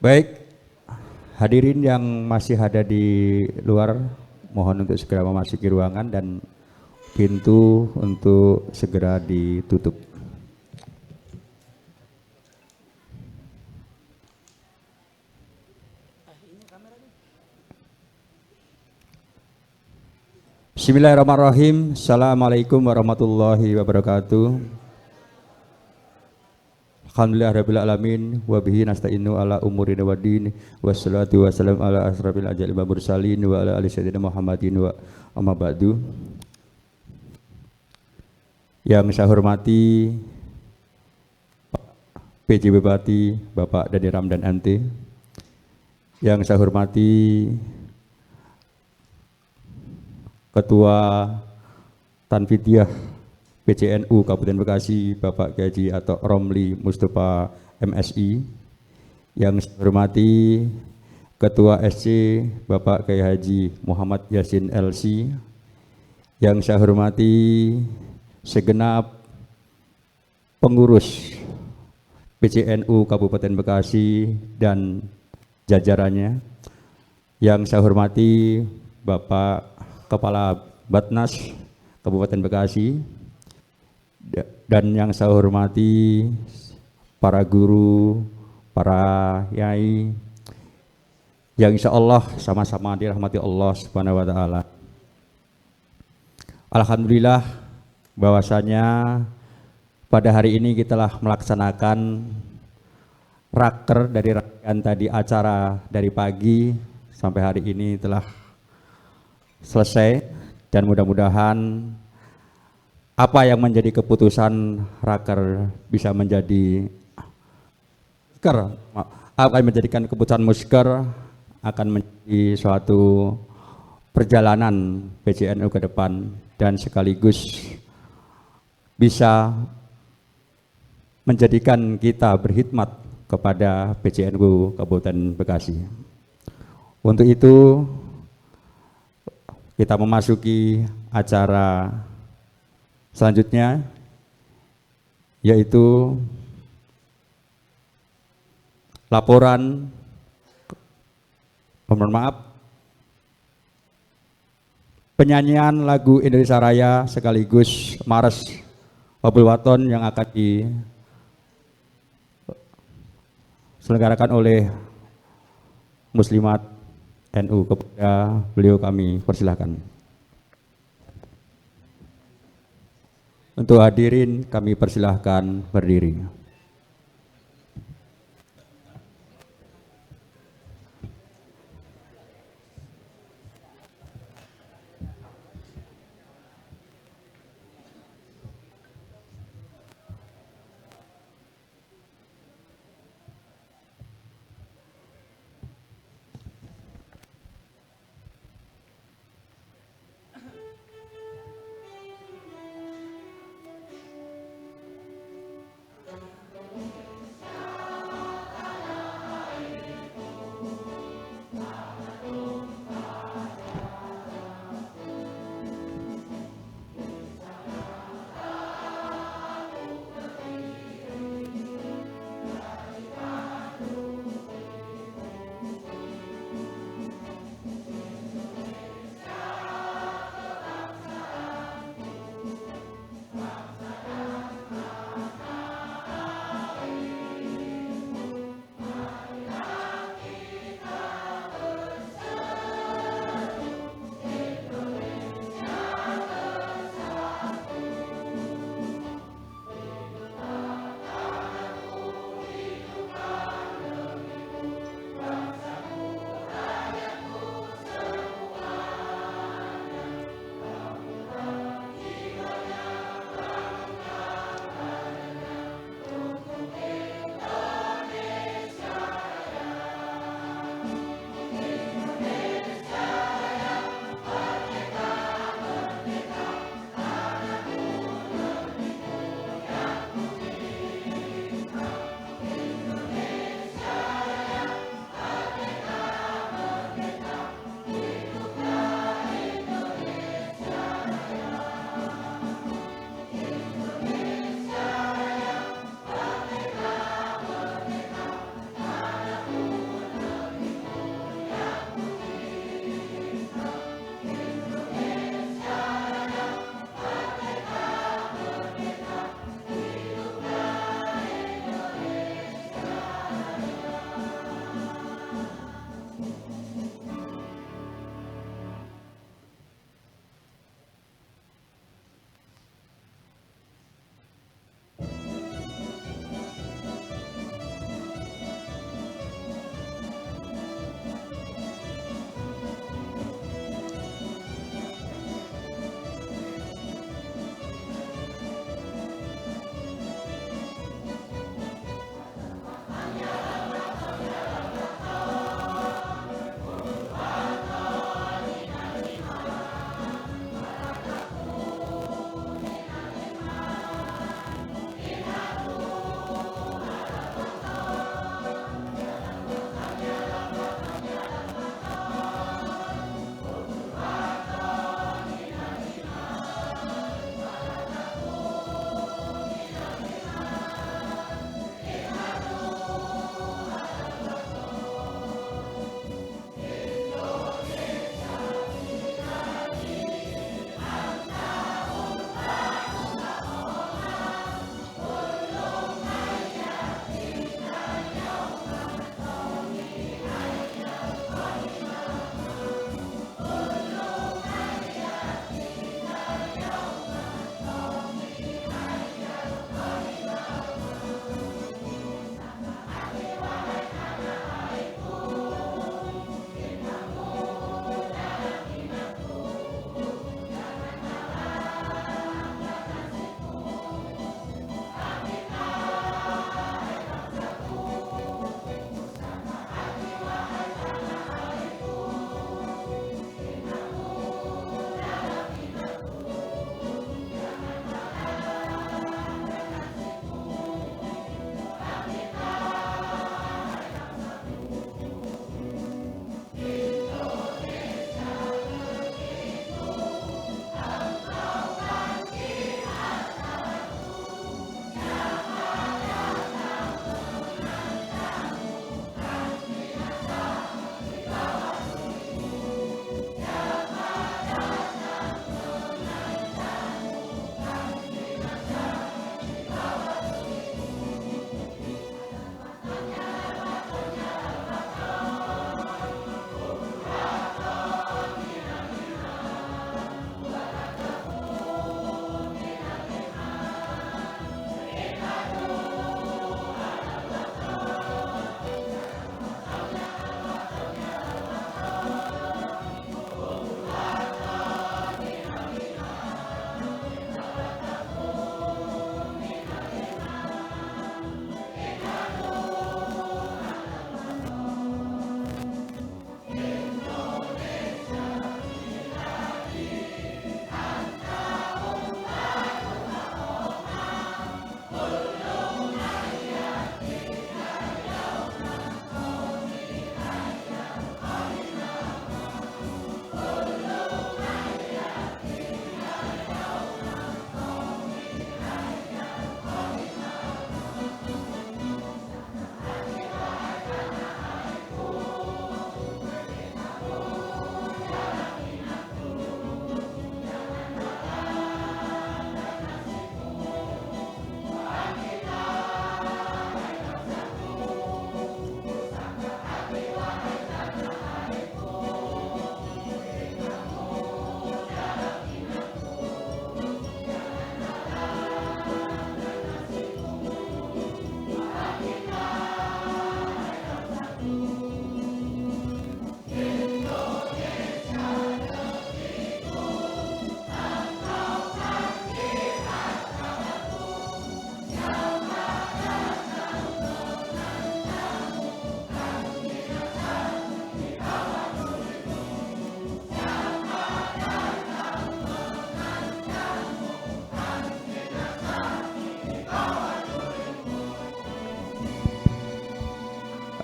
Baik, hadirin yang masih ada di luar, mohon untuk segera memasuki ruangan dan pintu untuk segera ditutup. Bismillahirrahmanirrahim. Assalamualaikum warahmatullahi wabarakatuh. Alhamdulillahirabbil alamin wa bihi nasta'inu ala umuri waddin wassalatu wassalamu ala asrafil anbiya'i wal mursalin wa ala ali sayyidina Muhammadin wa amma ba'du. Yang saya hormati PJ Bupati Bapak Dhani Ramdan MT, yang saya hormati Ketua Tanfidiyah PCNU Kabupaten Bekasi Bapak Kiai Haji Atok Romli Mustafa MSI, yang saya hormati Ketua SC Bapak Kiai Haji Muhammad Yasin LC, yang saya hormati segenap pengurus PCNU Kabupaten Bekasi dan jajarannya, yang saya hormati Bapak Kepala Batnas Kabupaten Bekasi, dan yang saya hormati para guru, para yai, yang insya Allah sama-sama dirahmati Allah Subhanahu wa Ta'ala. Alhamdulillah bahwasanya pada hari ini kita telah melaksanakan raker dari rangkaian tadi acara dari pagi sampai hari ini telah selesai, dan mudah-mudahan apa yang menjadi keputusan raker bisa menjadi apa yang menjadikan keputusan musker akan menjadi suatu perjalanan PCNU ke depan dan sekaligus bisa menjadikan kita berkhidmat kepada PCNU Kabupaten Bekasi. Untuk itu kita memasuki acara selanjutnya, yaitu laporan, mohon maaf, penyanyian lagu Indonesia Raya sekaligus Mars Wabul Waton yang akan diselenggarakan oleh Muslimat NU. Kepada beliau kami persilahkan. Untuk hadirin kami persilahkan berdiri.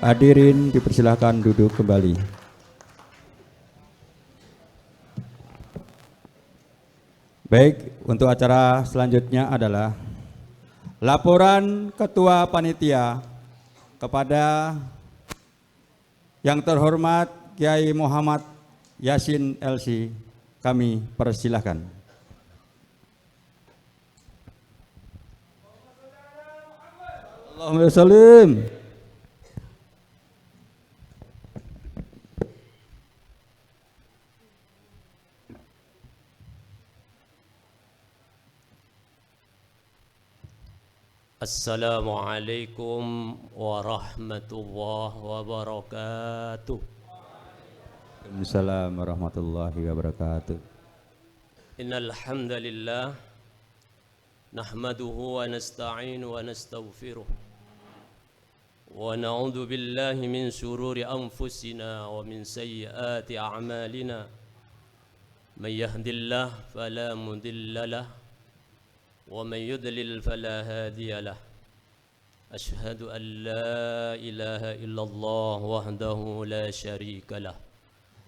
Hadirin dipersilahkan duduk kembali. Baik, untuk acara selanjutnya adalah laporan Ketua Panitia kepada yang terhormat Kiai Muhammad Yasin LC. Kami persilahkan. Allahumma sholli. Assalamualaikum warahmatullahi wabarakatuh. Waalaikumsalam warahmatullahi wabarakatuh. Innal hamdalillah nahmaduhu wa nasta'inu wa nastaghfiruh wa na'udzu billahi min shururi anfusina wa min sayyiati a'malina. May yahdihillahu fala mudilla lahu wa may yudlil fala hadiya lahu. Ashhadu an la ilaha illallah wahdahu la syarika lah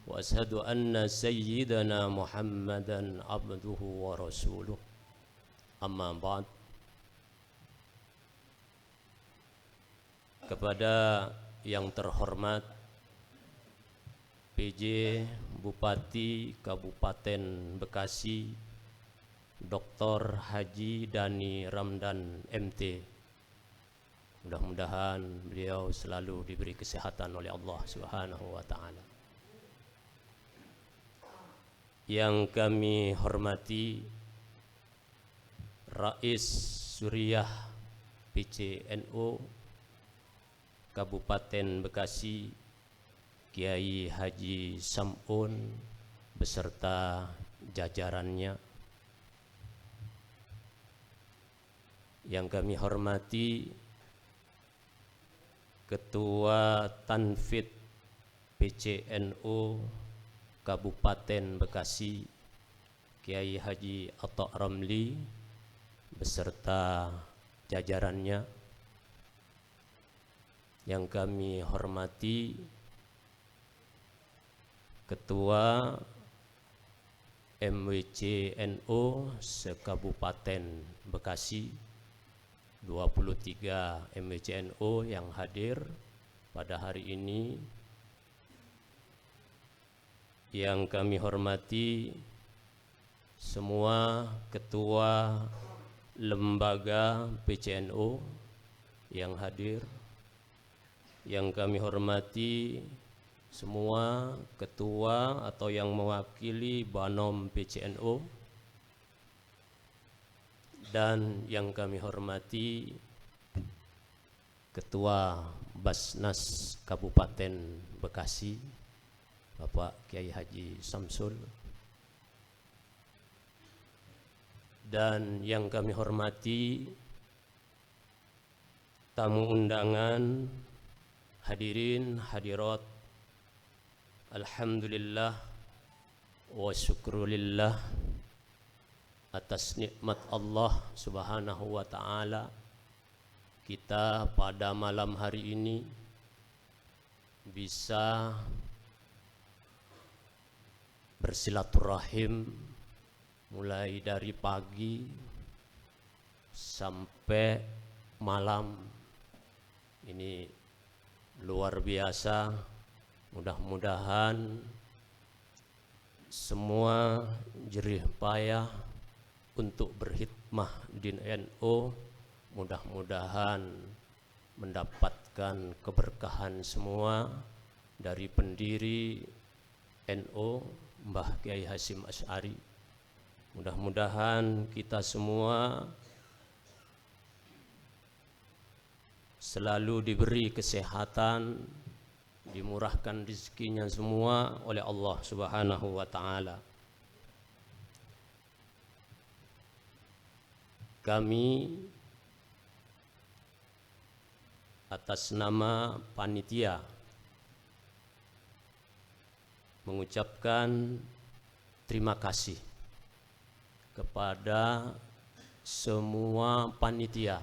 wa ashhadu anna sayyidana Muhammadan abduhu wa rasuluh. Amma ba'd. Kepada yang terhormat PJ Bupati Kabupaten Bekasi Dr. Haji Dani Ramdan MT, mudah-mudahan beliau selalu diberi kesehatan oleh Allah Subhanahu wa taala. Yang kami hormati Rais Suriah PCNU Kabupaten Bekasi Kiai Haji Sam'un beserta jajarannya. Yang kami hormati Ketua Tanfid PCNU Kabupaten Bekasi Kiai Haji Atta Ramli beserta jajarannya. Yang kami hormati Ketua MWCNU se-Kabupaten Bekasi, 23 MWCNU yang hadir pada hari ini. Yang kami hormati semua ketua lembaga PCNU yang hadir. Yang kami hormati semua ketua atau yang mewakili Banom PCNU. Dan yang kami hormati Ketua Basnas Kabupaten Bekasi Bapak Kiai Haji Samsul. Dan yang kami hormati tamu undangan, hadirin hadirat, alhamdulillah wa syukrulillah atas nikmat Allah Subhanahu wa taala, kita pada malam hari ini bisa bersilaturahim mulai dari pagi sampai malam. Ini luar biasa. Mudah-mudahan semua jerih payah untuk berkhidmah di NU mudah-mudahan mendapatkan keberkahan semua dari pendiri NU Mbah Kiai Hasyim Asy'ari. Mudah-mudahan kita semua selalu diberi kesehatan, dimurahkan rezekinya semua oleh Allah Subhanahu wa taala. Kami atas nama panitia mengucapkan terima kasih kepada semua panitia,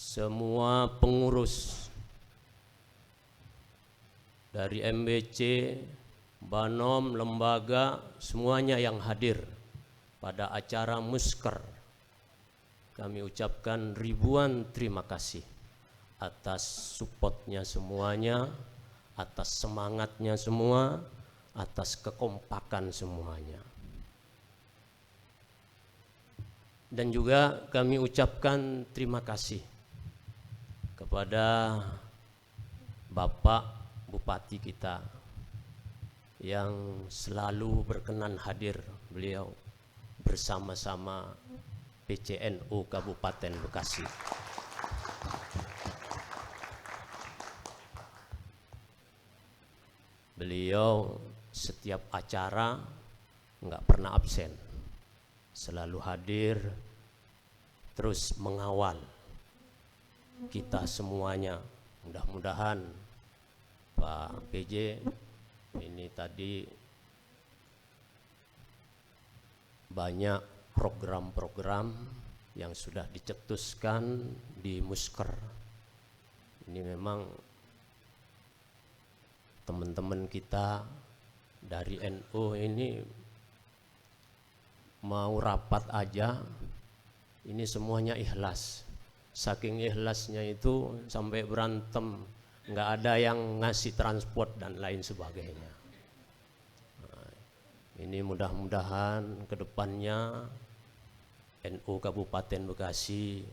semua pengurus dari MBC, Banom, lembaga, semuanya yang hadir pada acara Musker. Kami ucapkan ribuan terima kasih atas supportnya semuanya, atas semangatnya semua, atas kekompakan semuanya. Dan juga kami ucapkan terima kasih kepada Bapak Bupati kita yang selalu berkenan hadir, beliau bersama-sama PCNU Kabupaten Bekasi. Beliau setiap acara nggak pernah absen, selalu hadir, terus mengawal kita semuanya. Mudah-mudahan Pak PJ ini tadi banyak program-program yang sudah dicetuskan di Musker. Ini memang teman-teman kita dari NU ini mau rapat aja, ini semuanya ikhlas. Saking ikhlasnya itu sampai berantem, nggak ada yang ngasih transport dan lain sebagainya. Nah, ini mudah-mudahan ke depannya NU Kabupaten Bekasi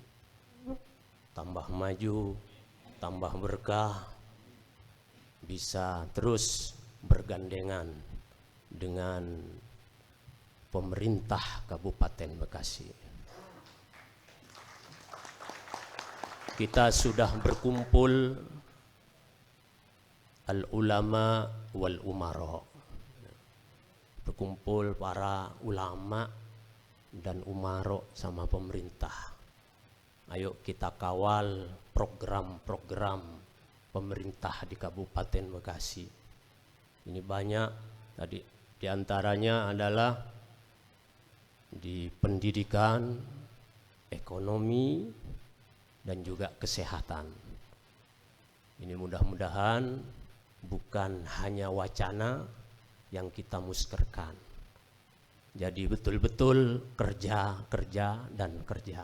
tambah maju, tambah berkah, bisa terus bergandengan dengan pemerintah Kabupaten Bekasi. Kita sudah berkumpul al-ulama wal umara, berkumpul para ulama dan umaro sama pemerintah. Ayo kita kawal program-program pemerintah di Kabupaten Bekasi. Ini banyak tadi, diantaranya adalah di pendidikan, ekonomi, dan juga kesehatan. Ini mudah-mudahan bukan hanya wacana yang kita muskerkan. Jadi betul-betul kerja, kerja, dan kerja.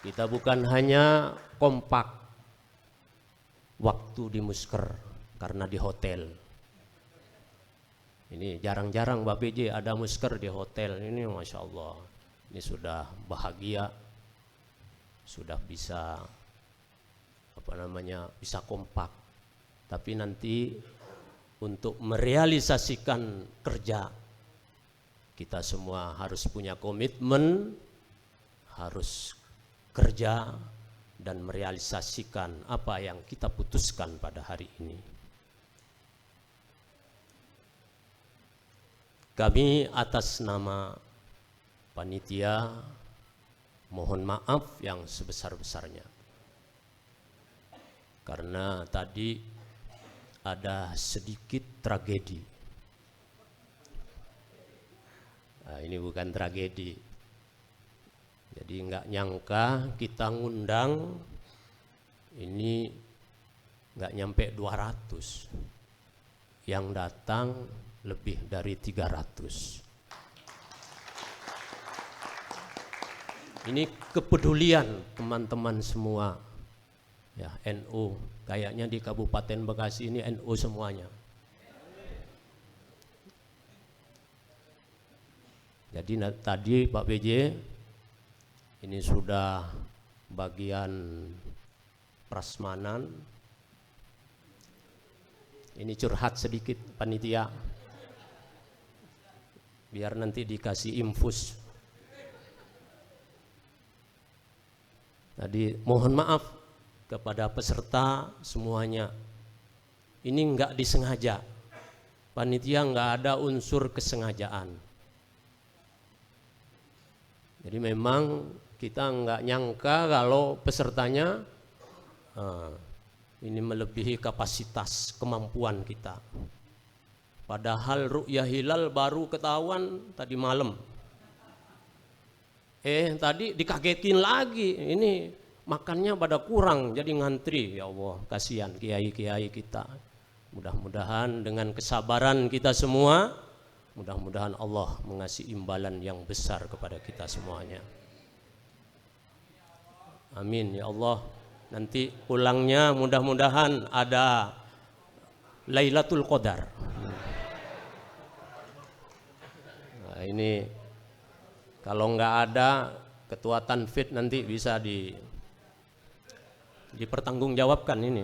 Kita bukan hanya kompak waktu di Musker karena di hotel. Ini jarang-jarang Mbak PJ ada Musker di hotel. Ini Masya Allah, ini sudah bahagia, sudah bisa bisa kompak. Tapi nanti untuk merealisasikan kerja, kita semua harus punya komitmen, harus kerja dan merealisasikan apa yang kita putuskan pada hari ini. Kami atas nama panitia mohon maaf yang sebesar-besarnya, karena tadi ada sedikit tragedi. Nah, ini bukan tragedi. Jadi nggak nyangka kita ngundang ini nggak nyampe 200, yang datang lebih dari 300. Ini kepedulian teman-teman semua ya, NU. Kayaknya di Kabupaten Bekasi ini NU semuanya. Jadi tadi Pak PJ ini sudah bagian prasmanan. Ini curhat sedikit panitia, biar nanti dikasih infus. Tadi mohon maaf kepada peserta semuanya. Ini enggak disengaja. Panitia enggak ada unsur kesengajaan. Jadi memang kita enggak nyangka kalau pesertanya ini melebihi kapasitas kemampuan kita. Padahal ru'yah hilal baru ketahuan tadi malam. Tadi dikagetin lagi, ini makannya pada kurang jadi ngantri. Ya Allah, kasihan kiai-kiai kita. Mudah-mudahan dengan kesabaran kita semua, mudah-mudahan Allah mengasih imbalan yang besar kepada kita semuanya. Amin ya Allah. Nanti pulangnya mudah-mudahan ada Lailatul Qadar. Nah, ini kalau nggak ada ketua Tanfid nanti bisa dipertanggungjawabkan ini.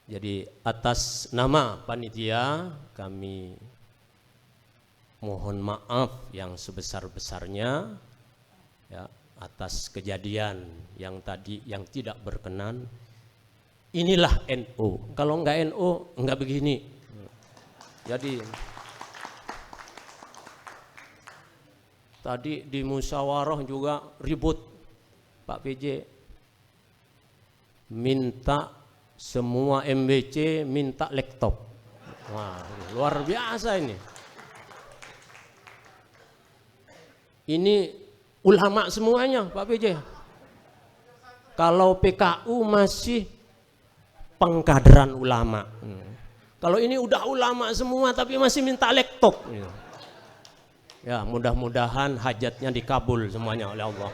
Jadi atas nama panitia kami mohon maaf yang sebesar-besarnya ya, atas kejadian yang tadi yang tidak berkenan. Inilah NU. Kalau nggak NU nggak begini. Jadi tadi di musyawarah juga ribut, Pak PJ minta semua MBC minta laptop. Wah, luar biasa ini. Ini ulama semuanya, Pak PJ. Kalau PKU masih pengkaderan ulama. Kalau ini udah ulama semua tapi masih minta laptop. Ya, mudah-mudahan hajatnya dikabul semuanya oleh Allah.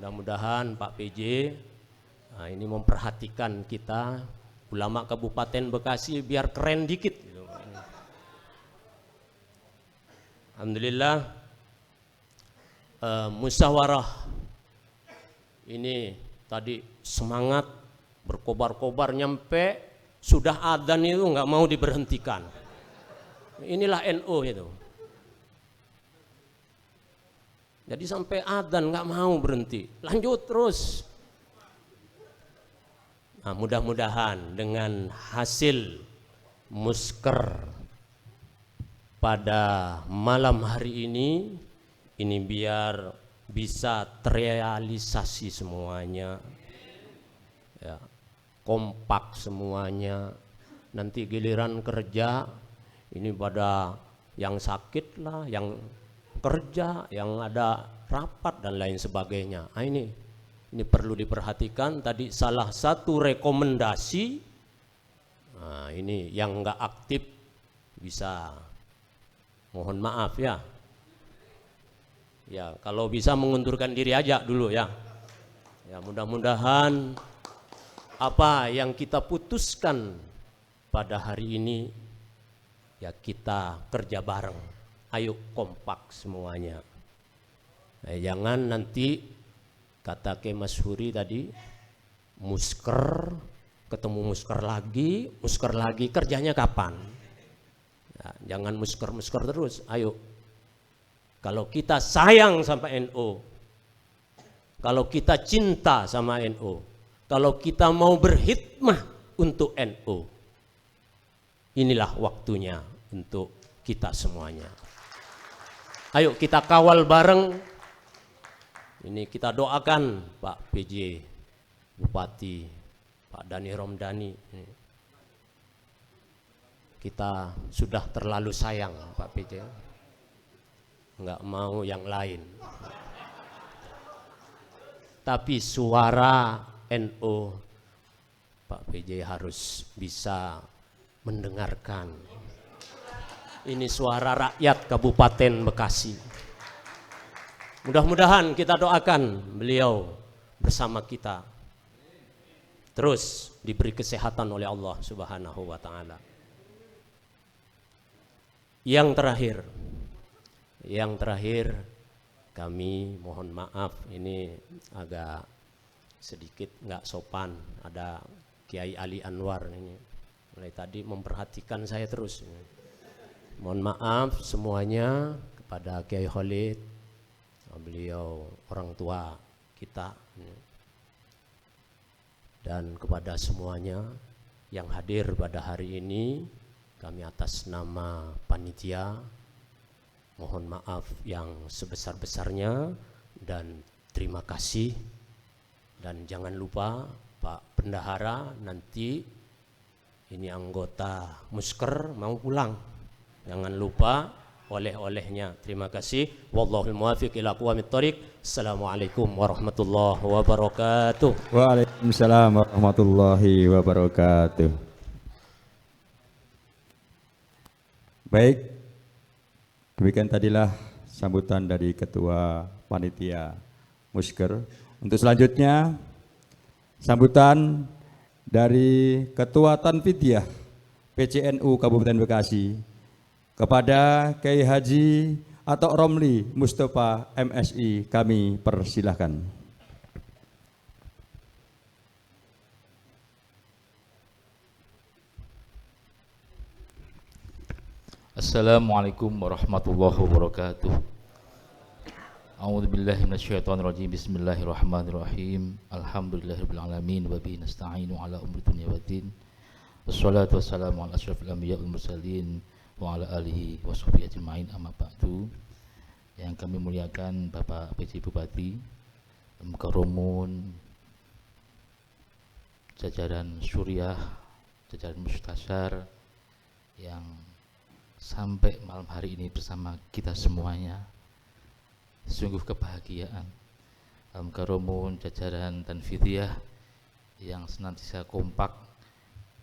Mudah-mudahan Pak PJ ini memperhatikan kita ulama Kabupaten Bekasi biar keren dikit. Alhamdulillah musyawarah ini tadi semangat berkobar-kobar nyampe sudah adzan itu nggak mau diberhentikan. Inilah NU itu. Jadi sampai adzan nggak mau berhenti, lanjut terus. Nah, mudah-mudahan dengan hasil musker pada malam hari ini biar bisa terrealisasi semuanya, ya, kompak semuanya. Nanti giliran kerja ini pada yang sakit lah, yang kerja, yang ada rapat dan lain sebagainya. Nah, ini perlu diperhatikan. Tadi salah satu rekomendasi, nah ini yang nggak aktif bisa mohon maaf ya. Ya kalau bisa mengundurkan diri aja dulu ya. Ya mudah-mudahan apa yang kita putuskan pada hari ini ya kita kerja bareng. Ayo kompak semuanya. Jangan nanti kata Ke Mas Huri tadi, musker, ketemu musker lagi, kerjanya kapan? Ya, jangan musker-musker terus, ayo. Kalau kita sayang sama NU, kalau kita cinta sama NU, kalau kita mau berkhidmah untuk NU, inilah waktunya untuk kita semuanya. Ayo kita kawal bareng. Ini kita doakan Pak PJ, Bupati, Pak Dhani Romdhani. Kita sudah terlalu sayang Pak PJ, nggak mau yang lain. Tapi suara NU Pak PJ harus bisa mendengarkan. Ini suara rakyat Kabupaten Bekasi. Mudah-mudahan kita doakan beliau bersama kita terus diberi kesehatan oleh Allah Subhanahu wa taala. Yang terakhir kami mohon maaf ini agak sedikit nggak sopan, ada Kiai Ali Anwar ini mulai tadi memperhatikan saya terus. Mohon maaf semuanya kepada Kiai Khalid, beliau orang tua kita, dan kepada semuanya yang hadir pada hari ini, kami atas nama panitia mohon maaf yang sebesar-besarnya dan terima kasih. Dan jangan lupa Pak Bendahara, nanti ini anggota musker mau pulang, jangan lupa oleh-olehnya. Terima kasih. Wallahul muwaffiq ila aqwamit thoriq. Assalamualaikum warahmatullahi wabarakatuh. Waalaikumsalam warahmatullahi wabarakatuh. Baik, demikian tadilah sambutan dari Ketua Panitia Musker. Untuk selanjutnya, sambutan dari Ketua Tanfidiyah PCNU Kabupaten Bekasi kepada Kiai Haji Atok Romli Mustafa MSI, kami persilahkan. Assalamualaikum warahmatullahi wabarakatuh. A'udzubillahi minasyaitonirrajim. Bismillahirrahmanirrahim. Alhamdulillahirabbil alamin wa bihi nasta'inu ala umuri dunya waddin. Wassalatu wassalamu ala asyrofil anbiya'i wal mursalin wa ala alihi washabihi ajmain, amma ba'du. Yang kami muliakan Bapak PJ Bupati, Mukarramun, jajaran Suriah, jajaran Mustasyar yang sampai malam hari ini bersama kita semuanya, sungguh kebahagiaan. Mukarramun, jajaran Tanfidiyah yang senantiasa kompak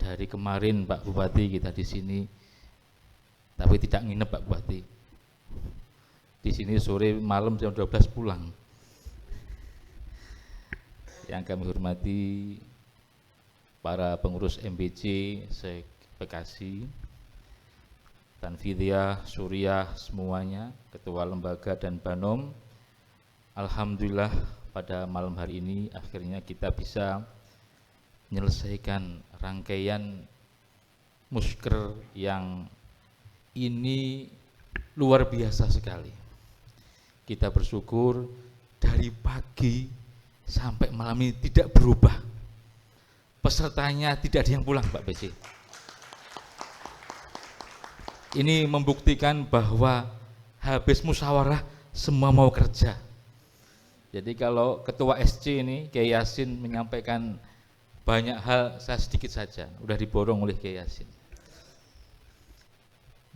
dari kemarin Pak Bupati kita di sini, tapi tidak nginep Pak Bupati. Di sini sore malam jam 12 pulang. Yang kami hormati para pengurus MBC se-Bekasi, Tanfidiyah, Suriah, semuanya, ketua lembaga dan Banom. Alhamdulillah pada malam hari ini akhirnya kita bisa menyelesaikan rangkaian musker yang ini luar biasa sekali. Kita bersyukur dari pagi sampai malam ini tidak berubah. Pesertanya tidak ada yang pulang, Pak PC. Ini membuktikan bahwa habis musyawarah semua mau kerja. Jadi kalau Ketua SC ini Kiai Yasin menyampaikan banyak hal, saya sedikit saja, udah diborong oleh Kiai Yasin.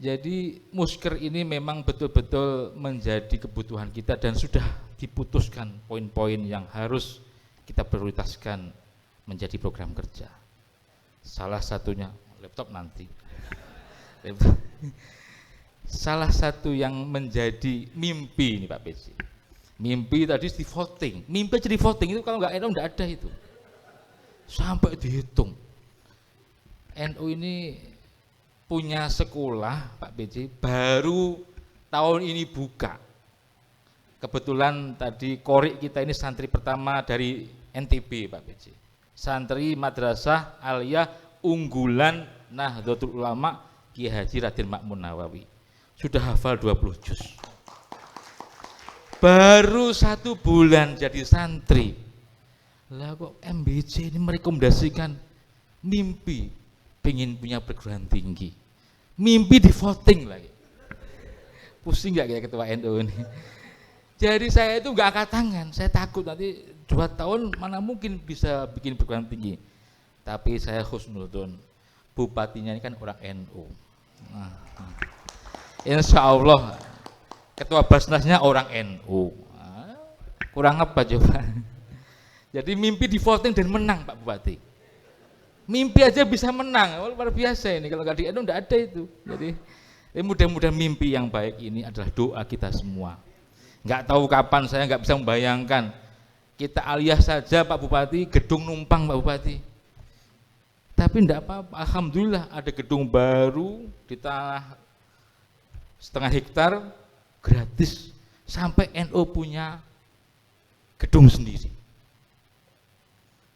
Jadi musker ini memang betul-betul menjadi kebutuhan kita dan sudah diputuskan poin-poin yang harus kita prioritaskan menjadi program kerja. Salah satunya laptop nanti. Salah satu yang menjadi mimpi ini Pak PC, mimpi tadi di voting, mimpi jadi voting itu kalau nggak NU nggak ada itu, sampai dihitung. NU ini punya sekolah Pak PC baru tahun ini buka. Kebetulan tadi korik kita ini santri pertama dari NTB Pak PC, santri Madrasah Aliyah Unggulan Nahdlatul Ulama Kiai Haji Raden Makmun Nawawi, sudah hafal 20 juz. Baru 1 bulan jadi santri. Lah kok MBC ini merekomendasikan mimpi pengen punya perguruan tinggi. Mimpi di voting lagi. Pusing nggak kayak ketua NU ini? Jadi saya itu nggak angkat tangan, saya takut nanti 2 tahun mana mungkin bisa bikin perguruan tinggi. Tapi saya husnudon, bupatinya ini kan orang NU. Nah, insya Allah ketua Basnasnya orang NU. Nah, kurang apa coba? Jadi mimpi di voting dan menang Pak Bupati. Mimpi aja bisa menang, luar biasa ini. Kalau nggak di NU nggak ada itu. Jadi mudah-mudahan mimpi yang baik ini adalah doa kita semua. Nggak tahu kapan, saya nggak bisa membayangkan. Kita aliyah saja Pak Bupati, gedung numpang Pak Bupati. Tapi enggak apa-apa, alhamdulillah ada gedung baru di tanah 1,5 hektar gratis, sampai NU punya gedung sendiri.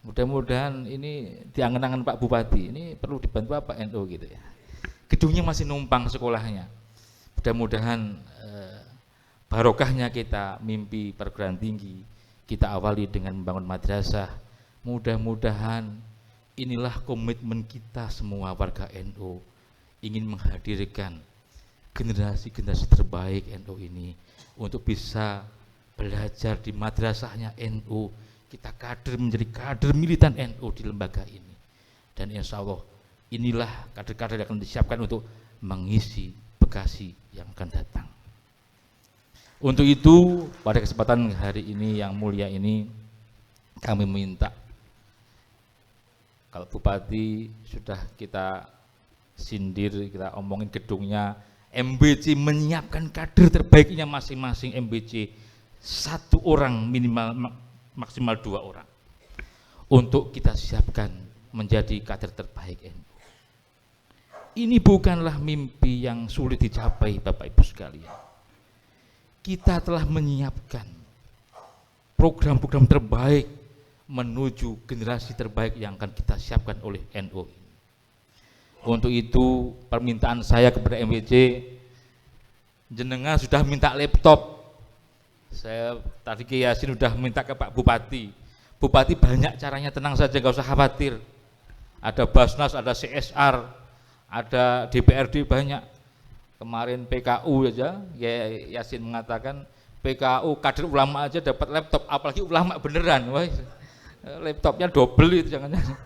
Mudah-mudahan ini diangen-angen Pak Bupati, ini perlu dibantu apa NU gitu ya. Gedungnya masih numpang sekolahnya. Mudah-mudahan barokahnya kita mimpi perguruan tinggi, kita awali dengan membangun madrasah. Mudah-mudahan inilah komitmen kita semua warga NU, ingin menghadirkan generasi-generasi terbaik NU ini untuk bisa belajar di madrasahnya NU. Kita kader menjadi kader militan NU di lembaga ini. Dan insya Allah inilah kader-kader yang akan disiapkan untuk mengisi Bekasi yang akan datang. Untuk itu pada kesempatan hari ini yang mulia ini kami minta, kalau Bupati sudah kita sindir, kita omongin gedungnya, MBC menyiapkan kader terbaiknya masing-masing MBC, 1 orang minimal, maksimal 2 orang untuk kita siapkan menjadi kader terbaik NU. Ini bukanlah mimpi yang sulit dicapai Bapak Ibu sekalian. Kita telah menyiapkan program-program terbaik menuju generasi terbaik yang akan kita siapkan oleh NU. Untuk itu permintaan saya kepada MBC, jenengan sudah minta laptop. Saya tadi Kiai Yasin sudah minta ke Pak Bupati. Bupati banyak caranya, tenang saja, nggak usah khawatir. Ada Basnas, ada CSR, ada DPRD banyak. Kemarin PKU aja, Yasin mengatakan PKU kader ulama aja dapat laptop, apalagi ulama beneran. Wah, laptopnya double itu jangan-jangan.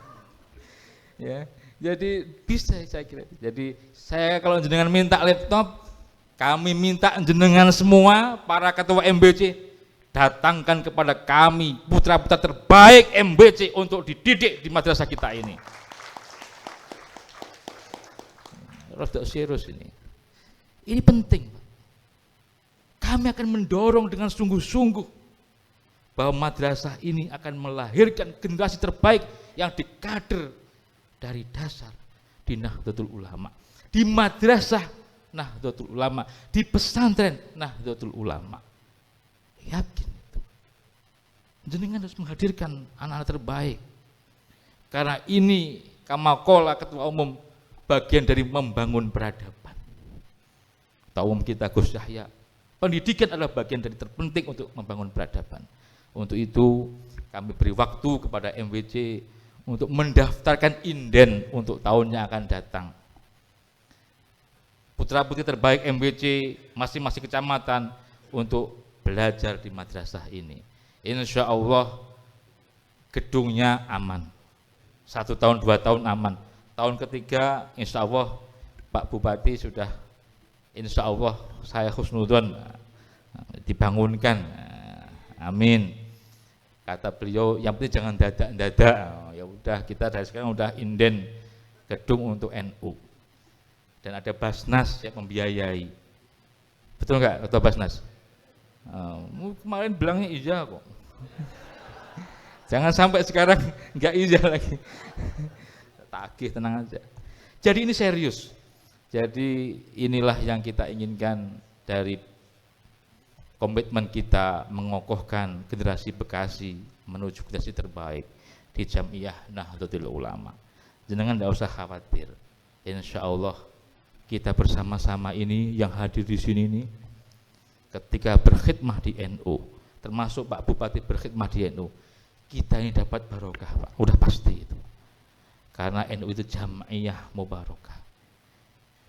Ya, jadi bisa saya kira. Jadi saya kalau jenengan minta laptop, kami minta jenengan semua para ketua MBC datangkan kepada kami putra-putra terbaik MBC untuk dididik di madrasah kita ini. Rada serius ini. Ini penting. Kami akan mendorong dengan sungguh-sungguh bahwa madrasah ini akan melahirkan generasi terbaik yang dikader dari dasar di Nahdlatul Ulama, di madrasah Nahdlatul Ulama, di pesantren Nahdlatul Ulama. Yakin itu. Jenengan harus menghadirkan anak-anak terbaik. Karena ini kamakola ketua umum bagian dari membangun peradaban. Ketua umum kita Gus Yahya, pendidikan adalah bagian dari terpenting untuk membangun peradaban. Untuk itu kami beri waktu kepada MWC untuk mendaftarkan inden untuk tahun yang akan datang. Putra-putri terbaik MWC masing-masing kecamatan untuk belajar di madrasah ini. Insya Allah gedungnya aman. 1 tahun 2 tahun aman. Tahun ketiga insya Allah Pak Bupati sudah, insya Allah saya husnudzon dibangunkan. Amin. Kata beliau, yang penting jangan dadak-dadak. Ya udah, kita dari sekarang udah inden gedung untuk NU. Dan ada Basnas yang membiayai. Betul nggak Ketua Basnas? Kemarin bilangnya iya kok. Jangan sampai sekarang nggak iya lagi. Tagih, tenang aja. Jadi ini serius. Jadi inilah yang kita inginkan dari komitmen kita mengokohkan generasi Bekasi menuju generasi terbaik di Jamiah Nahdlatul Ulama. Jangan tidak usah khawatir. Insya Allah kita bersama-sama ini yang hadir di sini ini ketika berkhidmah di NU, termasuk Pak Bupati berkhidmah di NU, kita ini dapat barokah, Pak. Udah pasti itu. Karena NU itu Jamiah Mubarakah.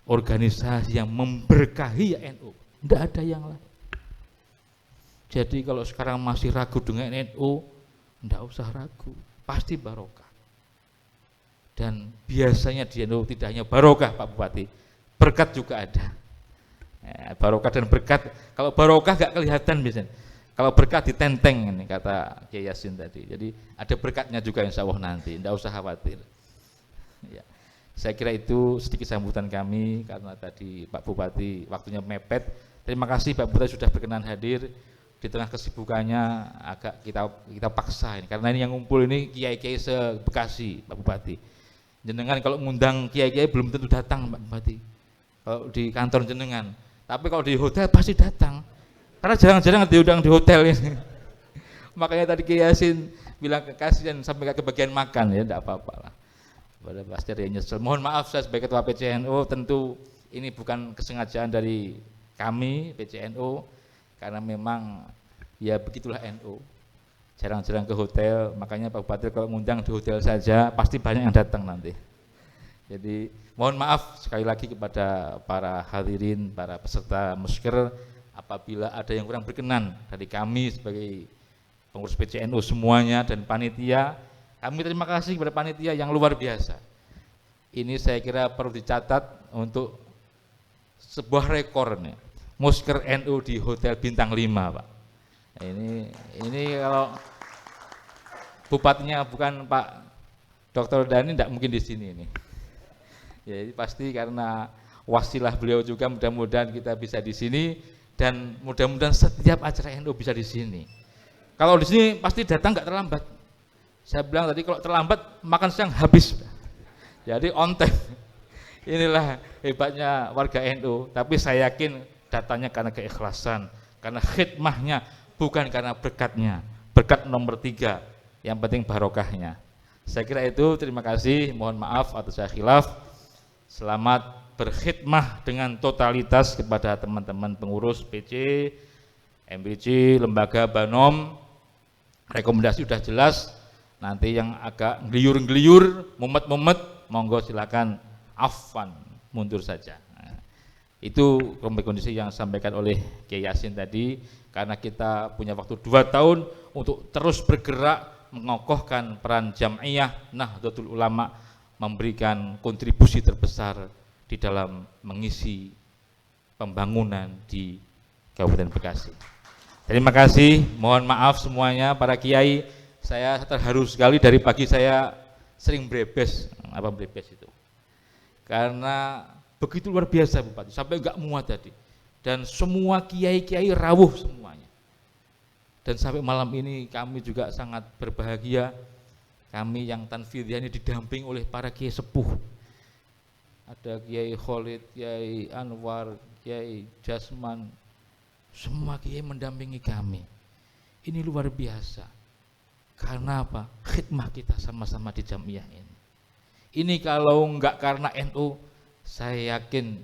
Organisasi yang memberkahi NU. Tidak ada yang lain. Jadi kalau sekarang masih ragu dengan NU, tidak usah ragu, pasti barokah. Dan biasanya di NU tidak hanya barokah Pak Bupati, berkat juga ada. Barokah dan berkat, kalau barokah gak kelihatan biasanya. Kalau berkat ditenteng ini kata Kiai Yasin tadi. Jadi ada berkatnya juga insya Allah nanti, tidak usah khawatir. Ya. Saya kira itu sedikit sambutan kami karena tadi Pak Bupati waktunya mepet. Terima kasih Pak Bupati sudah berkenan hadir. Di tengah kesibukannya agak kita paksa ini karena ini yang ngumpul ini kiai-kiai se-Bekasi Pak Bupati. Jenengan kalau ngundang kiai-kiai belum tentu datang Pak Bupati. Kalau di kantor jenengan, tapi kalau di hotel pasti datang. Karena jarang-jarang diundang di hotel ini. Makanya tadi Kiai Yasin bilang kasihan sampai ke bagian makan ya, enggak apa-apa lah. Pada pasti ada yang nyesel. Mohon maaf saya sebagai ketua PCNU, tentu ini bukan kesengajaan dari kami PCNU. Karena memang ya begitulah NU, jarang-jarang ke hotel, makanya Pak Bupati kalau ngundang di hotel saja pasti banyak yang datang nanti. Jadi mohon maaf sekali lagi kepada para hadirin, para peserta musker apabila ada yang kurang berkenan dari kami sebagai pengurus PCNU semuanya dan panitia. Kami terima kasih kepada panitia yang luar biasa. Ini saya kira perlu dicatat untuk sebuah rekor nih. Musker NU di Hotel Bintang 5, Pak. Ini kalau bupatinya bukan Pak Dr. Dhani tidak mungkin di sini ini. Ya, pasti karena wasilah beliau juga, mudah-mudahan kita bisa di sini dan mudah-mudahan setiap acara NU bisa di sini. Kalau di sini pasti datang nggak terlambat. Saya bilang tadi kalau terlambat makan siang habis. Jadi on time. Inilah hebatnya warga NU, tapi saya yakin datanya karena keikhlasan, karena khidmahnya, bukan karena berkatnya. Berkat nomor 3, yang penting barokahnya. Saya kira itu, terima kasih, mohon maaf atas saya khilaf. Selamat berkhidmah dengan totalitas kepada teman-teman pengurus PC, MBC, lembaga Banom. Rekomendasi sudah jelas, nanti yang agak geliur-geliur, mumet-mumet, monggo silakan afwan, mundur saja. Itu kondisi yang disampaikan oleh Kiai Yasin tadi, karena kita punya waktu 2 tahun untuk terus bergerak mengokohkan peran Jam'iyah Nahdlatul Ulama, memberikan kontribusi terbesar di dalam mengisi pembangunan di Kabupaten Bekasi. Terima kasih, mohon maaf semuanya para kiai, saya terharu sekali dari pagi saya sering brebes, apa brebes itu? Karena begitu luar biasa Bupati, sampai enggak muat tadi. Dan semua kiai-kiai rawuh semuanya. Dan sampai malam ini kami juga sangat berbahagia, kami yang tanfidiyah ini didamping oleh para kiai sepuh. Ada Kiai Khalid, Kiai Anwar, Kiai Jasman, semua kiai mendampingi kami. Ini luar biasa. Karena apa? Khidmah kita sama-sama di Jam'iyah ini. Ini kalau enggak karena NU, saya yakin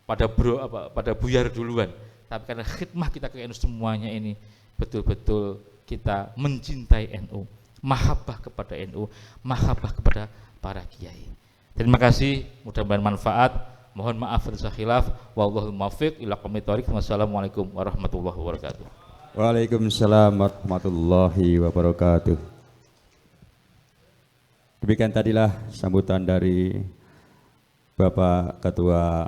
pada buyar duluan. Tapi karena khidmah kita ke NU semuanya ini, betul-betul kita mencintai NU, mahabbah kepada NU, mahabbah kepada para kiai. Terima kasih, mudah-mudahan manfaat. Mohon maaf atas khilaf. Wallahul muwaffiq ila aqwamit thoriq. Wassalamualaikum warahmatullahi wabarakatuh. Waalaikumsalam warahmatullahi wabarakatuh. Demikian tadilah sambutan dari Bapak Ketua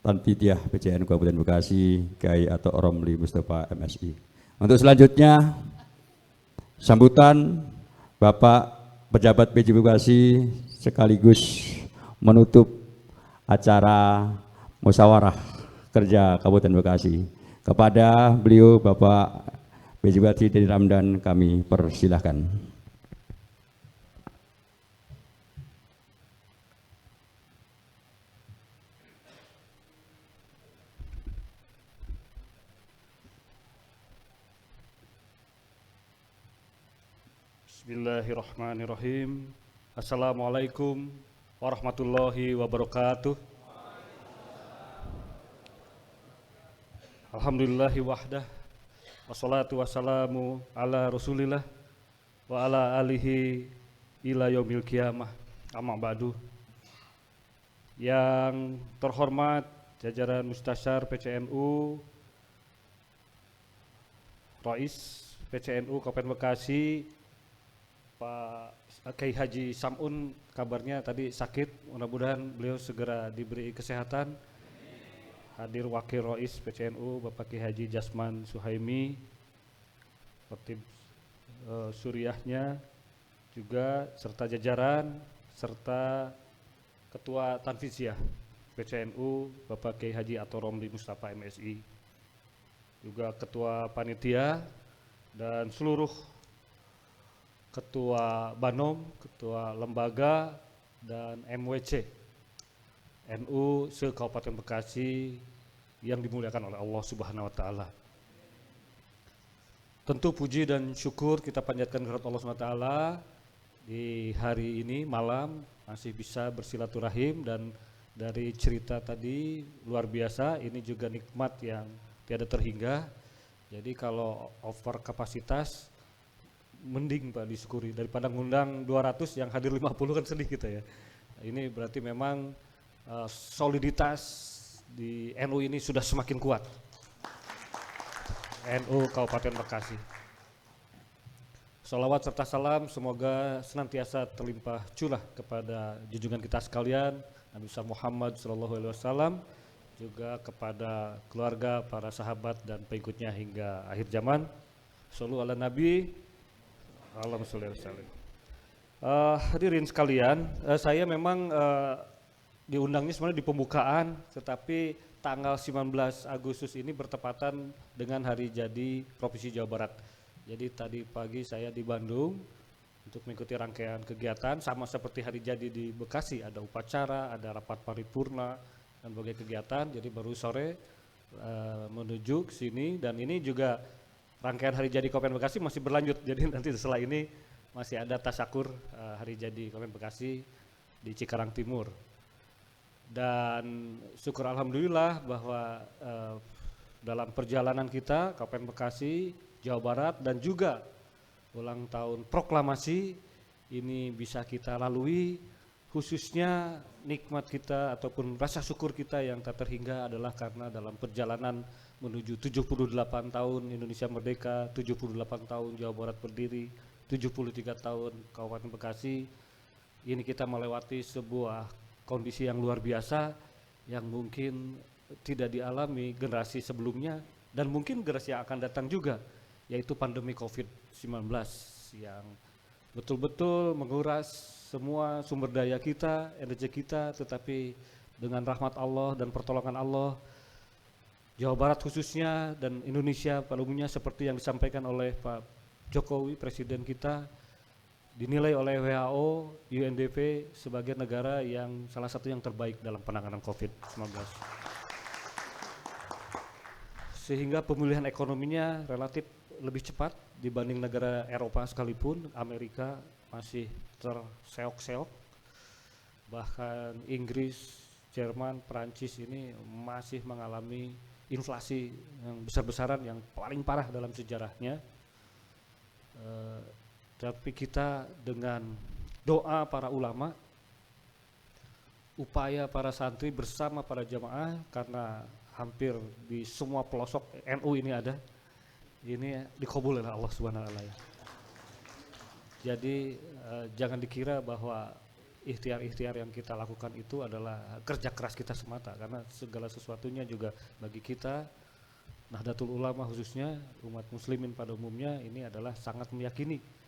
Tanfidiyah PCN Kabupaten Bekasi, Kiai Atok Romli Mustafa MSI. Untuk selanjutnya, sambutan Bapak Pejabat PJ Bekasi sekaligus menutup acara musyawarah kerja Kabupaten Bekasi. Kepada beliau Bapak PJ Bupati Dedi Ramdan kami persilahkan. Bismillahirrahmanirrahim. Assalamualaikum warahmatullahi wabarakatuh. Alhamdulillahi wahdah, wassalatu wassalamu ala rasulillah wa ala alihi ila yaumil qiyamah, amma ba'du. Yang terhormat jajaran Mustasyar PCNU, Rais PCNU Kabupaten Bekasi, Pak Kiai Haji Sam'un, kabarnya tadi sakit, mudah-mudahan beliau segera diberi kesehatan. Hadir Wakil Rais PCNU Bapak Kiai Haji Jasman Suhaimi, Khatib Suriahnya juga, serta jajaran, serta Ketua Tanfidiyah PCNU Bapak Kiai Haji Atok Romli Mustafa MSI, juga Ketua Panitia dan seluruh Ketua Banom, Ketua Lembaga, dan MWC NU se-Kabupaten Bekasi yang dimuliakan oleh Allah Subhanahu wa Ta'ala. Tentu puji dan syukur kita panjatkan kepada Allah Subhanahu wa Ta'ala di hari ini malam masih bisa bersilaturahim, dan dari cerita tadi luar biasa, ini juga nikmat yang tiada terhingga. Jadi kalau over kapasitas mending Pak disyukuri daripada ngundang 200 yang hadir 50 kan sedih kita ya. Ini berarti memang soliditas di NU ini sudah semakin kuat. NU Kabupaten Bekasi. Salawat serta salam semoga senantiasa terlimpah curah kepada junjungan kita sekalian Nabi Muhammad SAW, juga kepada keluarga, para sahabat dan pengikutnya hingga akhir zaman. Shallu ala Nabi, Allahumma sholli alaihi wasallam. Hadirin sekalian, saya memang diundangnya sebenarnya di pembukaan, tetapi tanggal 19 Agustus ini bertepatan dengan hari jadi Provinsi Jawa Barat. Jadi tadi pagi saya di Bandung untuk mengikuti rangkaian kegiatan, sama seperti hari jadi di Bekasi, ada upacara, ada rapat paripurna dan berbagai kegiatan. Jadi baru sore menuju ke sini, dan ini juga rangkaian hari jadi Kabupaten Bekasi masih berlanjut. Jadi nanti setelah ini masih ada tasyakur hari jadi Kabupaten Bekasi di Cikarang Timur. Dan syukur alhamdulillah bahwa dalam perjalanan kita Kabupaten Bekasi, Jawa Barat, dan juga ulang tahun proklamasi ini bisa kita lalui, khususnya nikmat kita ataupun rasa syukur kita yang tak terhingga adalah karena dalam perjalanan menuju 78 tahun Indonesia merdeka, 78 tahun Jawa Barat berdiri, 73 tahun Kabupaten Bekasi, ini kita melewati sebuah kondisi yang luar biasa yang mungkin tidak dialami generasi sebelumnya dan mungkin generasi yang akan datang juga, yaitu pandemi COVID-19 yang betul-betul menguras semua sumber daya kita, energi kita, tetapi dengan rahmat Allah dan pertolongan Allah, Jawa Barat khususnya dan Indonesia pada umumnya seperti yang disampaikan oleh Pak Jokowi, Presiden kita, dinilai oleh WHO, UNDP sebagai negara yang salah satu yang terbaik dalam penanganan COVID-19. Sehingga pemulihan ekonominya relatif lebih cepat dibanding negara Eropa sekalipun, Amerika masih terseok-seok, bahkan Inggris, Jerman, Perancis ini masih mengalami inflasi yang besar-besaran yang paling parah dalam sejarahnya. Tapi kita dengan doa para ulama, upaya para santri bersama para jamaah, karena hampir di semua pelosok NU ini ada, ini dikabul oleh Allah Subhanahu wa taala. Jadi jangan dikira bahwa ikhtiar-ikhtiar yang kita lakukan itu adalah kerja keras kita semata, karena segala sesuatunya juga bagi kita Nahdlatul Ulama khususnya umat muslimin pada umumnya ini adalah sangat meyakini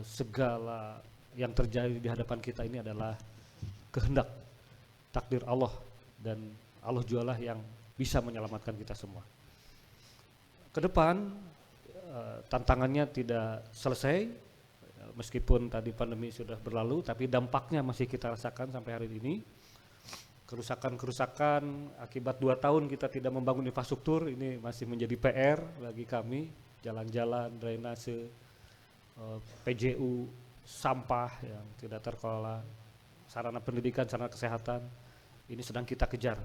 segala yang terjadi di hadapan kita ini adalah kehendak takdir Allah, dan Allah jualah yang bisa menyelamatkan kita semua. Ke depan tantangannya tidak selesai, meskipun tadi pandemi sudah berlalu, tapi dampaknya masih kita rasakan sampai hari ini. Kerusakan-kerusakan akibat 2 tahun kita tidak membangun infrastruktur ini masih menjadi PR bagi kami. Jalan-jalan, drainase, PJU, sampah yang tidak terkelola, sarana pendidikan, sarana kesehatan, ini sedang kita kejar.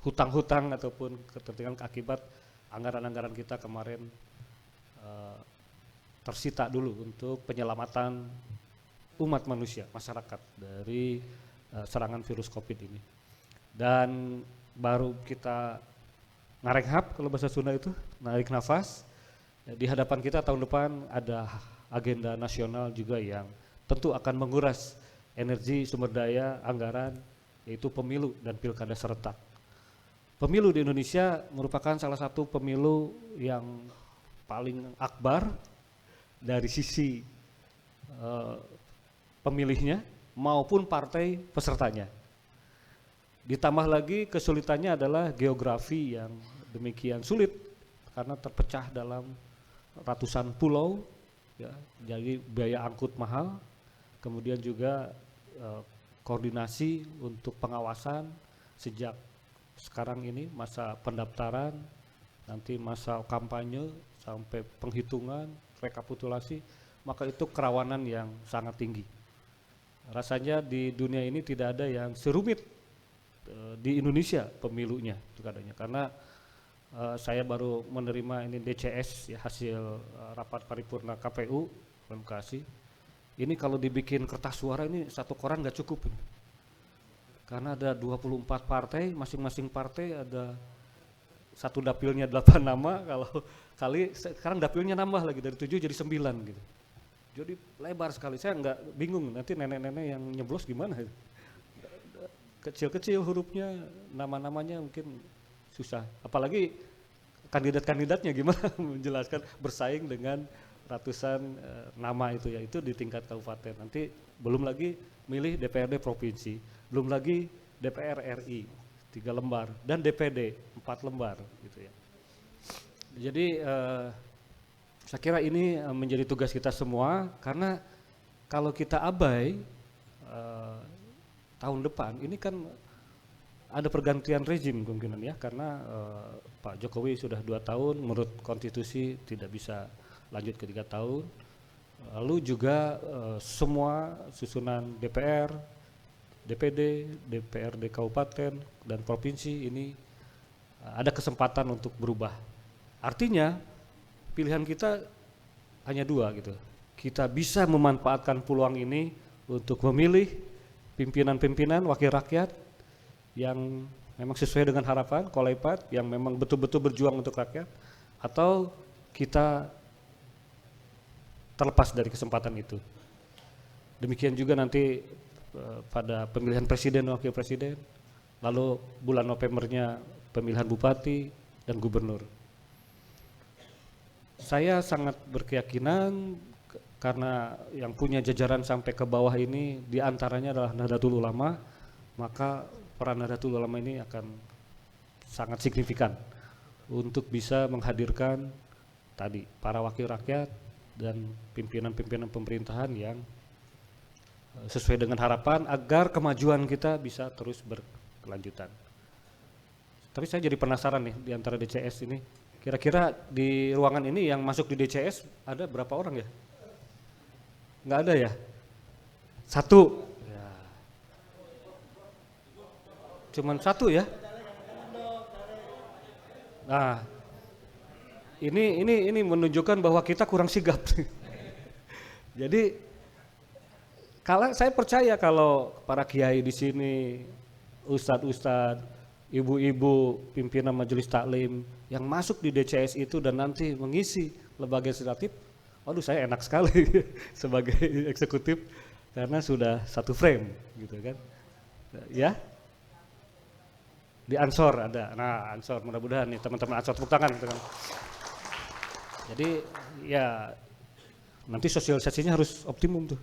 Hutang-hutang ataupun ketertinggalan akibat anggaran-anggaran kita kemarin tersita dulu untuk penyelamatan umat manusia, masyarakat dari serangan virus COVID ini. Dan baru kita narenghap, kalau bahasa Sunda itu narik nafas. Di hadapan kita tahun depan ada agenda nasional juga yang tentu akan menguras energi, sumber daya, anggaran, yaitu pemilu dan pilkada serentak. Pemilu di Indonesia merupakan salah satu pemilu yang paling akbar dari sisi pemilihnya maupun partai pesertanya. Ditambah lagi kesulitannya adalah geografi yang demikian sulit karena terpecah dalam ratusan pulau, ya, jadi biaya angkut mahal, kemudian juga koordinasi untuk pengawasan sejak sekarang ini masa pendaftaran, nanti masa kampanye sampai penghitungan, rekapitulasi, maka itu kerawanan yang sangat tinggi. Rasanya di dunia ini tidak ada yang serumit di Indonesia pemilunya itu katanya, karena saya baru menerima ini DCS ya, hasil rapat paripurna KPU Bekasi. Ini kalau dibikin kertas suara ini satu koran nggak cukup ini. Karena ada 24 partai, masing-masing partai ada satu dapilnya 8 nama, kalau kali sekarang dapilnya nambah lagi dari 7 jadi 9 gitu. Jadi lebar sekali, saya nggak bingung nanti nenek-nenek yang nyeblos gimana. kecil-kecil hurufnya, nama-namanya mungkin susah. Apalagi kandidat-kandidatnya gimana menjelaskan bersaing dengan ratusan nama itu ya, itu di tingkat kabupaten. Nanti belum lagi milih DPRD provinsi, belum lagi DPR RI 3 lembar dan DPD 4 lembar gitu ya. Jadi saya kira ini menjadi tugas kita semua, karena kalau kita abai tahun depan ini kan ada pergantian rezim kemungkinan ya, karena Pak Jokowi sudah 2 tahun, menurut konstitusi tidak bisa lanjut ke 3 tahun. Lalu juga semua susunan DPR, DPD, DPRD kabupaten dan provinsi ini ada kesempatan untuk berubah. Artinya pilihan kita hanya 2 gitu. Kita bisa memanfaatkan peluang ini untuk memilih pimpinan-pimpinan wakil rakyat yang memang sesuai dengan harapan, kolepat, yang memang betul-betul berjuang untuk rakyat, atau kita terlepas dari kesempatan itu. Demikian juga nanti pada pemilihan presiden dan wakil presiden, lalu bulan Novembernya pemilihan bupati dan gubernur. Saya sangat berkeyakinan karena yang punya jajaran sampai ke bawah ini diantaranya adalah Nahdlatul Ulama, maka peran Nahdlatul Ulama ini akan sangat signifikan untuk bisa menghadirkan tadi para wakil rakyat dan pimpinan-pimpinan pemerintahan yang sesuai dengan harapan agar kemajuan kita bisa terus berkelanjutan. Tapi saya jadi penasaran nih, di antara DCS ini, kira-kira di ruangan ini yang masuk di DCS ada berapa orang ya? Nggak ada ya? 1. Ya. Cuman 1 ya? Nah, ini menunjukkan bahwa kita kurang sigap. Jadi kalau saya percaya kalau para kiai di sini, ustadz-ustadz, ibu-ibu, pimpinan majelis taklim yang masuk di DCS itu dan nanti mengisi lembaga legislatif, waduh saya enak sekali sebagai eksekutif karena sudah satu frame gitu kan. Ya. Di Ansor ada. Nah, Ansor mudah-mudahan nih teman-teman Ansor tepuk tangan gitu kan. Jadi ya nanti sosialisasinya harus optimum tuh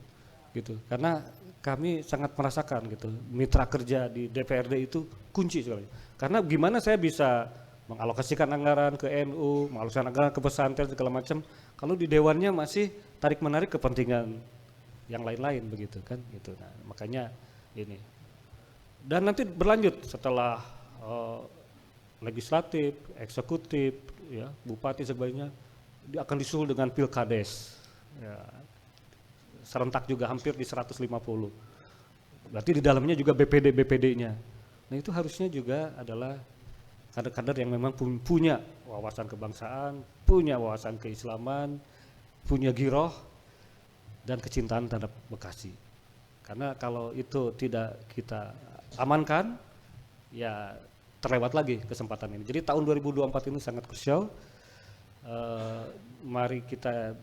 gitu, karena kami sangat merasakan gitu mitra kerja di DPRD itu kunci sekali. Karena gimana saya bisa mengalokasikan anggaran ke NU, mengalokasikan anggaran ke pesantren segala macam, kalau di dewannya masih tarik menarik kepentingan yang lain-lain begitu kan gitu. Nah, makanya ini. Dan nanti berlanjut setelah legislatif, eksekutif, ya bupati sebagainya, dia akan disusul dengan pilkades. Ya, serentak juga hampir di 150. Berarti di dalamnya juga BPD-BPD-nya. Nah itu harusnya juga adalah kader-kader yang memang punya wawasan kebangsaan, punya wawasan keislaman, punya giroh dan kecintaan terhadap Bekasi. Karena kalau itu tidak kita amankan, ya terlewat lagi kesempatan ini. Jadi tahun 2024 ini sangat krusial. Mari kita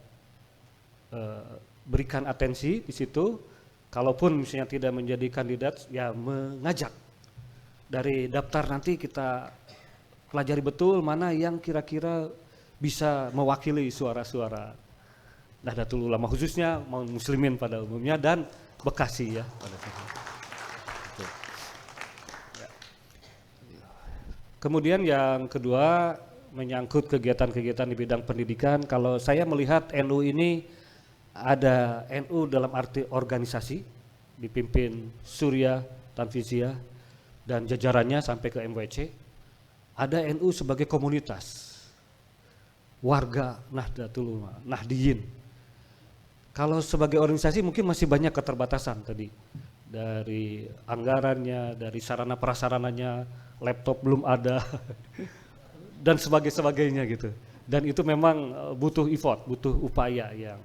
berikan atensi di situ. Kalaupun misalnya tidak menjadi kandidat, ya mengajak dari daftar nanti kita pelajari betul mana yang kira-kira bisa mewakili suara-suara Nahdlatul Ulama khususnya muslimin pada umumnya dan Bekasi ya. Kemudian yang kedua menyangkut kegiatan-kegiatan di bidang pendidikan. Kalau saya melihat NU ini ada NU dalam arti organisasi dipimpin Surya Tanfiziyah dan jajarannya sampai ke MWC. Ada NU sebagai komunitas warga Nahdlatul Ulama, Nahdiyin. Kalau sebagai organisasi mungkin masih banyak keterbatasan tadi, dari anggarannya, dari sarana prasarananya, laptop belum ada dan sebagainya gitu. Dan itu memang butuh effort, butuh upaya yang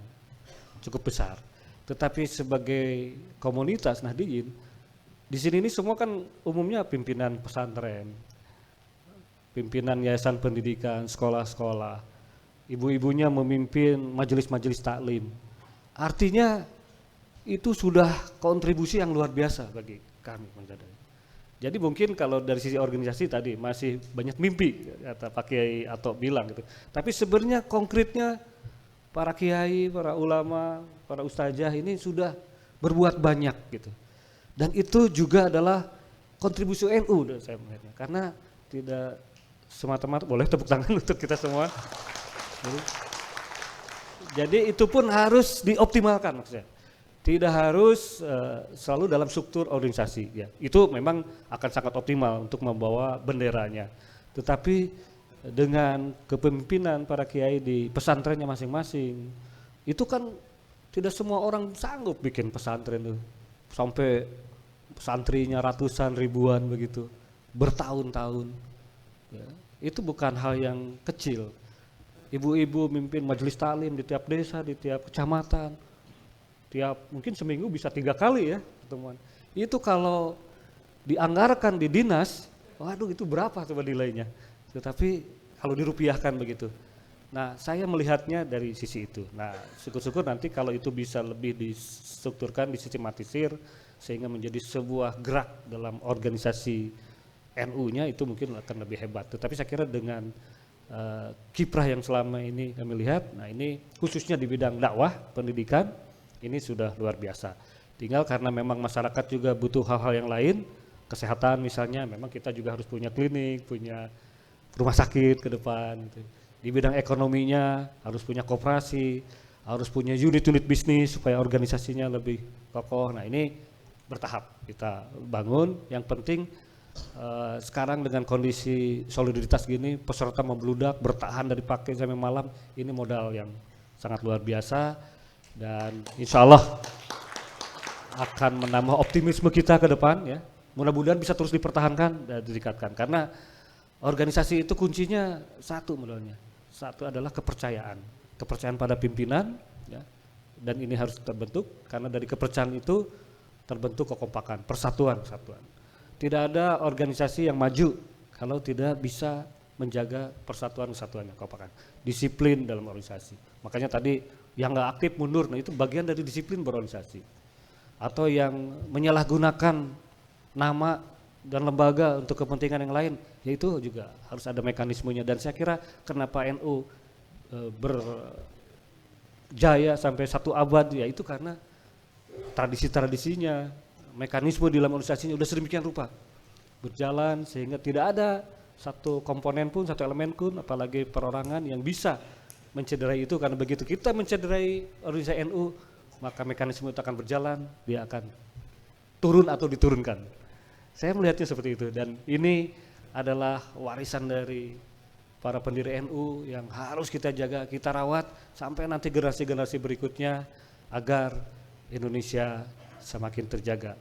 cukup besar. Tetapi sebagai komunitas Nahdiyin, di sini ini semua kan umumnya pimpinan pesantren, pimpinan yayasan pendidikan, sekolah-sekolah, ibu-ibunya memimpin majelis-majelis taklim. Artinya itu sudah kontribusi yang luar biasa bagi kami. Jadi mungkin kalau dari sisi organisasi tadi masih banyak mimpi kata Pak Kiai Ato bilang gitu. Tapi sebenarnya konkretnya para kiai, para ulama, para ustazah ini sudah berbuat banyak gitu. Dan itu juga adalah kontribusi NU saya melihatnya. Karena tidak semata-mata, boleh tepuk tangan untuk kita semua. Jadi itu pun harus dioptimalkan maksudnya. Tidak harus selalu dalam struktur organisasi ya. Itu memang akan sangat optimal untuk membawa benderanya. Tetapi dengan kepemimpinan para kiai di pesantrennya masing-masing, itu kan tidak semua orang sanggup bikin pesantren itu. Sampai santrinya ratusan ribuan begitu, bertahun-tahun. Ya. Itu bukan hal yang kecil. Ibu-ibu mimpin majelis taklim di tiap desa, di tiap kecamatan. Mungkin seminggu bisa 3 kali ya pertemuan. Itu kalau dianggarkan di dinas, waduh itu berapa coba nilainya. Tetapi kalau dirupiahkan begitu. Nah saya melihatnya dari sisi itu. Nah syukur-syukur nanti kalau itu bisa lebih distrukturkan, disistematisir sehingga menjadi sebuah gerak dalam organisasi NU-nya itu mungkin akan lebih hebat. Tetapi saya kira dengan kiprah yang selama ini kami lihat, nah ini khususnya di bidang dakwah, pendidikan, ini sudah luar biasa. Tinggal karena memang masyarakat juga butuh hal-hal yang lain, kesehatan misalnya, memang kita juga harus punya klinik, punya rumah sakit ke depan. Gitu. Di bidang ekonominya harus punya koperasi, harus punya unit-unit bisnis supaya organisasinya lebih kokoh. Nah ini bertahap kita bangun. Yang penting sekarang dengan kondisi soliditas gini, peserta membludak, bertahan dari pagi sampai malam, ini modal yang sangat luar biasa. Dan insya Allah akan menambah optimisme kita ke depan ya. Mudah-mudahan bisa terus dipertahankan dan ditingkatkan karena organisasi itu kuncinya satu modalnya. Satu adalah kepercayaan pada pimpinan ya. Dan ini harus terbentuk karena dari kepercayaan itu terbentuk kekompakan, persatuan. Tidak ada organisasi yang maju kalau tidak bisa menjaga kesatuannya, kekompakan. Disiplin dalam organisasi. Makanya tadi yang nggak aktif mundur, nah itu bagian dari disiplin berorganisasi. Atau yang menyalahgunakan nama dan lembaga untuk kepentingan yang lain, yaitu juga harus ada mekanismenya. Dan saya kira kenapa NU berjaya sampai 1 abad, ya itu karena tradisi-tradisinya, mekanisme di dalam organisasinya udah sedemikian rupa berjalan sehingga tidak ada satu komponen pun, satu elemen pun, apalagi perorangan yang bisa mencederai itu. Karena begitu kita mencederai organisasi NU, maka mekanisme itu akan berjalan, dia akan turun atau diturunkan. Saya melihatnya seperti itu dan ini adalah warisan dari para pendiri NU yang harus kita jaga, kita rawat sampai nanti generasi-generasi berikutnya agar Indonesia semakin terjaga.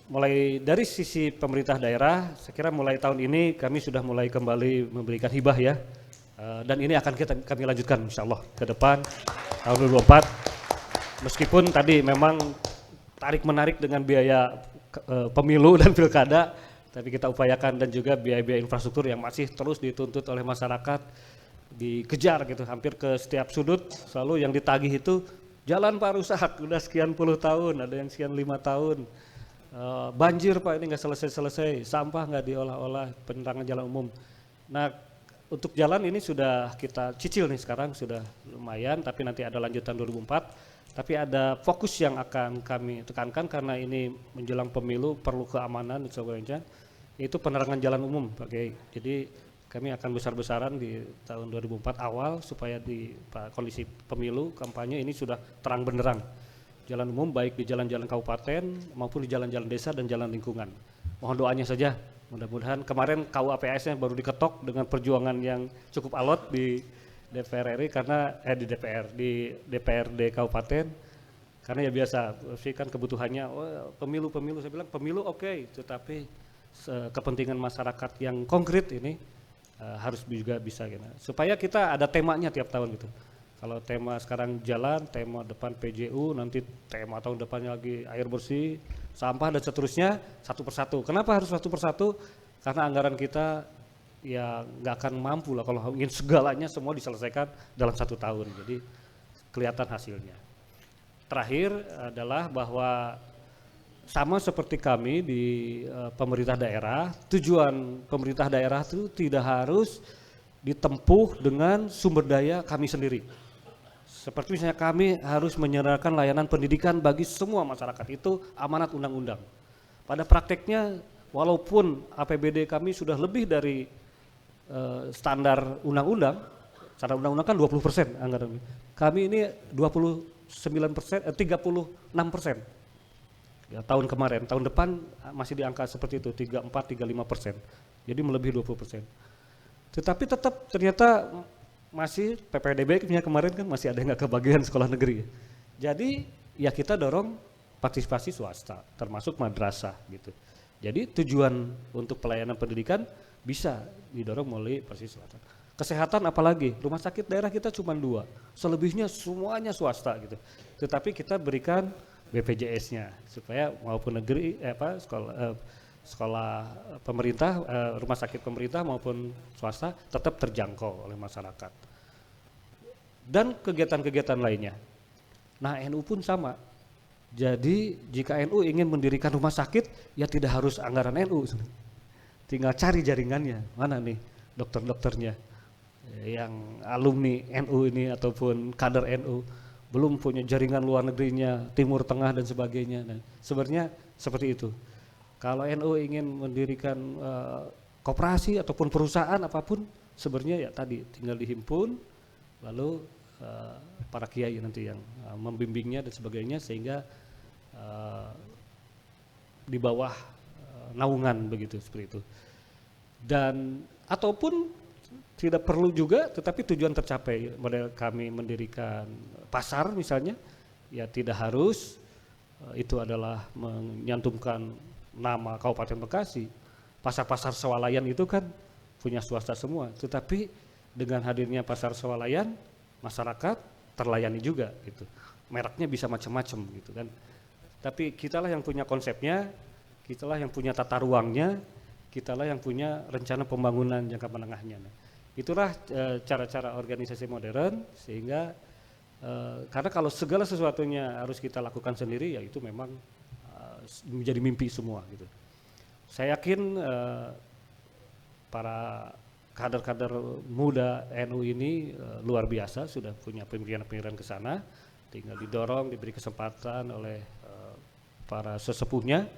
Mulai dari sisi pemerintah daerah, saya kira mulai tahun ini kami sudah mulai kembali memberikan hibah ya, dan ini akan kami lanjutkan insya Allah ke depan tahun 2024. Meskipun tadi memang tarik-menarik dengan biaya pemilu dan pilkada, tapi kita upayakan dan juga biaya-biaya infrastruktur yang masih terus dituntut oleh masyarakat, dikejar gitu, hampir ke setiap sudut selalu yang ditagih itu jalan Pak rusak, udah sekian puluh tahun, ada yang sekian 5 tahun. Banjir Pak ini nggak selesai-selesai, sampah nggak diolah-olah, penerangan jalan umum. Nah untuk jalan ini sudah kita cicil nih sekarang, sudah lumayan, tapi nanti ada lanjutan 2004. Tapi ada fokus yang akan kami tekankan karena ini menjelang pemilu perlu keamanan dan sebagainya, yaitu penerangan jalan umum Pak Kiai. Jadi kami akan besar-besaran di tahun 2004 awal supaya di kondisi pemilu kampanye ini sudah terang benderang. Jalan umum baik di jalan-jalan kabupaten maupun di jalan-jalan desa dan jalan lingkungan. Mohon doanya saja, mudah-mudahan kemarin KUAPS-nya baru diketok dengan perjuangan yang cukup alot di DPR RI karena di DPRD kabupaten, karena ya biasa sih kan kebutuhannya pemilu saya bilang pemilu oke, tetapi kepentingan masyarakat yang konkret ini harus juga bisa gitu. Supaya kita ada temanya tiap tahun gitu. Kalau tema sekarang jalan, tema depan PJU, nanti tema tahun depannya lagi air bersih, sampah dan seterusnya satu persatu. Kenapa harus satu persatu? Karena anggaran kita ya nggak akan mampu lah kalau ingin segalanya semua diselesaikan dalam 1 tahun. Jadi kelihatan hasilnya. terakhir adalah bahwa sama seperti kami di pemerintah daerah, tujuan pemerintah daerah itu tidak harus ditempuh dengan sumber daya kami sendiri. Seperti misalnya kami harus menyediakan layanan pendidikan bagi semua masyarakat, itu amanat undang-undang. Pada prakteknya walaupun APBD kami sudah lebih dari standar undang-undang kan 20% anggaran kami ini 36%. Ya, tahun kemarin, tahun depan masih di angka seperti itu 34-35%, jadi melebihi 20%. Tetapi tetap ternyata masih PPDB kemarin kan masih ada yang nggak kebagian sekolah negeri. Jadi ya kita dorong partisipasi swasta, termasuk madrasah gitu. Jadi tujuan untuk pelayanan pendidikan bisa didorong melalui partisipasi swasta. Kesehatan apalagi, rumah sakit daerah kita cuma 2, selebihnya semuanya swasta gitu. Tetapi kita berikan BPJS-nya supaya maupun negeri sekolah pemerintah, rumah sakit pemerintah maupun swasta tetap terjangkau oleh masyarakat. Dan kegiatan-kegiatan lainnya. Nah, NU pun sama. Jadi jika NU ingin mendirikan rumah sakit, ya tidak harus anggaran NU. Tinggal cari jaringannya, mana nih dokter-dokternya yang alumni NU ini ataupun kader NU. Belum punya jaringan luar negerinya, Timur Tengah dan sebagainya. Nah, sebenarnya seperti itu. Kalau NU ingin mendirikan koperasi ataupun perusahaan apapun, sebenarnya ya tadi tinggal dihimpun, lalu para kiai nanti yang membimbingnya dan sebagainya, sehingga di bawah naungan begitu, seperti itu. Dan ataupun tidak perlu juga, tetapi tujuan tercapai. Model kami mendirikan pasar misalnya, ya tidak harus itu adalah menyantumkan nama Kabupaten Bekasi. Pasar-pasar swalayan itu kan punya swasta semua, tetapi dengan hadirnya pasar swalayan, masyarakat terlayani juga gitu. Mereknya bisa macam-macam gitu kan. Tapi kitalah yang punya konsepnya, kitalah yang punya tata ruangnya, kitalah yang punya rencana pembangunan jangka menengahnya. Nah, itulah cara-cara organisasi modern, sehingga karena kalau segala sesuatunya harus kita lakukan sendiri, ya itu memang menjadi mimpi semua gitu. Saya yakin para kader-kader muda NU ini luar biasa, sudah punya pemikiran-pemikiran ke sana, tinggal didorong, diberi kesempatan oleh para sesepuhnya.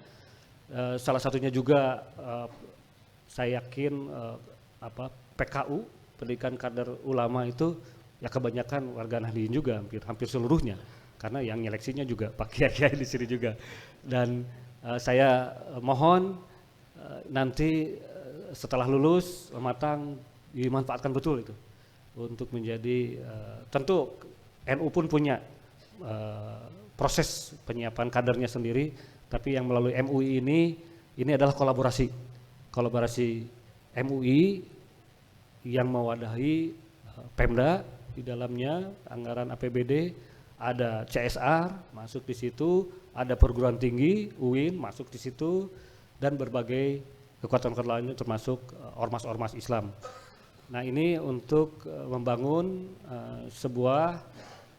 Salah satunya juga saya yakin PKU, pendidikan kader ulama itu ya kebanyakan warga Nahdliyin juga, hampir seluruhnya, karena yang nyeleksinya juga Pak Kiai di sini juga. Dan saya mohon nanti setelah lulus matang dimanfaatkan betul itu untuk menjadi tentu NU pun punya proses penyiapan kadernya sendiri, tapi yang melalui MUI ini adalah kolaborasi MUI yang mewadahi Pemda di dalamnya, anggaran APBD, ada CSR masuk di situ, ada perguruan tinggi UIN masuk di situ, dan berbagai kekuatan-kekuatan lainnya termasuk ormas-ormas Islam. Nah, ini untuk membangun sebuah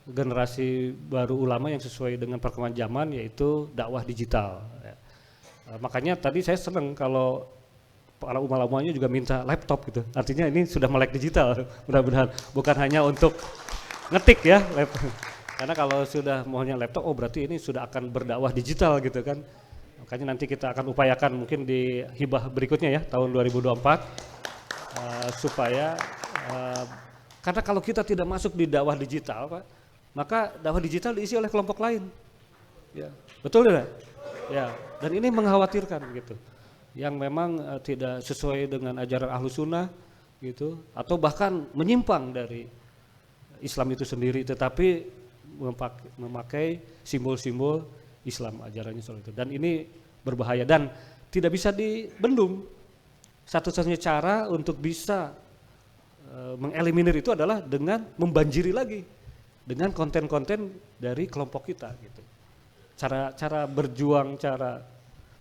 generasi baru ulama yang sesuai dengan perkembangan zaman, yaitu dakwah digital. Makanya tadi saya senang kalau para ulama-ulamanya juga minta laptop gitu. Artinya ini sudah melek digital, mudah-mudahan bukan hanya untuk ngetik ya laptop. Karena kalau sudah maunya laptop, oh berarti ini sudah akan berdakwah digital gitu kan. Makanya nanti kita akan upayakan mungkin di hibah berikutnya ya, tahun 2024 supaya karena kalau kita tidak masuk di dakwah digital, Pak, maka dakwah digital diisi oleh kelompok lain. Ya, betul tidak? Ya, dan ini mengkhawatirkan gitu. Yang memang tidak sesuai dengan ajaran Ahlus Sunnah gitu, atau bahkan menyimpang dari Islam itu sendiri, tetapi memakai simbol-simbol Islam, ajarannya soal itu. Dan ini berbahaya dan tidak bisa dibendung. Satu-satunya cara untuk bisa mengeliminir itu adalah dengan membanjiri lagi dengan konten-konten dari kelompok kita gitu. Cara berjuang, cara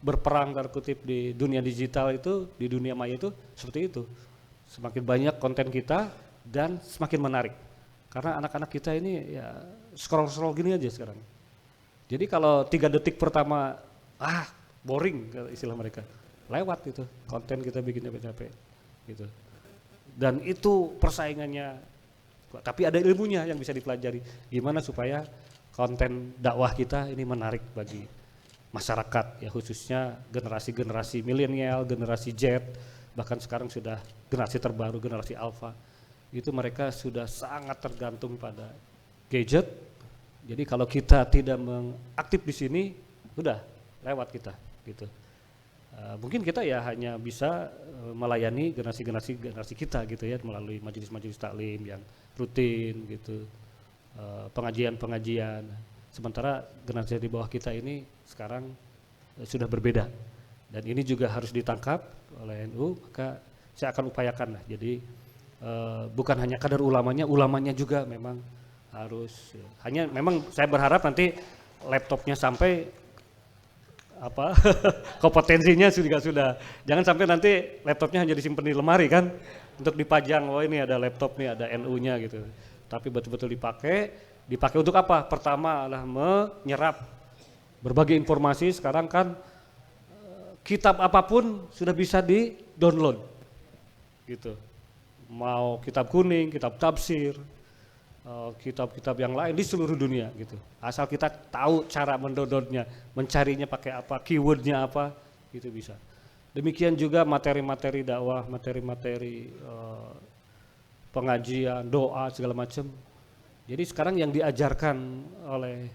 berperang tanda kutip di dunia digital itu, di dunia maya itu seperti itu. Semakin banyak konten kita dan semakin menarik. Karena anak-anak kita ini ya scroll-scroll gini aja sekarang. Jadi kalau 3 detik pertama boring istilah mereka, lewat itu konten kita bikin capek-capek gitu. Dan itu persaingannya, tapi ada ilmunya yang bisa dipelajari. Gimana supaya konten dakwah kita ini menarik bagi masyarakat, ya khususnya generasi-generasi milenial, generasi Z, bahkan sekarang sudah generasi terbaru, generasi Alpha. Itu mereka sudah sangat tergantung pada gadget. Jadi kalau kita tidak mengaktif di sini, udah lewat kita gitu. Mungkin kita ya hanya bisa melayani generasi kita gitu ya, melalui majelis-majelis taklim yang rutin gitu, pengajian-pengajian. Sementara generasi di bawah kita ini sekarang sudah berbeda, dan ini juga harus ditangkap oleh NU. Maka saya akan upayakan lah. Jadi bukan hanya kadar ulamanya juga memang harus. Hanya memang saya berharap nanti laptopnya sampai kompetensinya sudah. Jangan sampai nanti laptopnya hanya disimpan di lemari kan, untuk dipajang, ini ada laptop nih, ada NU-nya gitu. Tapi betul-betul dipakai untuk apa? Pertama adalah menyerap berbagai informasi. Sekarang kan kitab apapun sudah bisa di-download gitu. Mau kitab kuning, kitab tafsir, kitab-kitab yang lain di seluruh dunia gitu. Asal kita tahu cara mendownloadnya, mencarinya pakai apa, keywordnya apa, itu bisa. Demikian juga materi-materi dakwah, materi-materi pengajian, doa segala macam. Jadi sekarang yang diajarkan oleh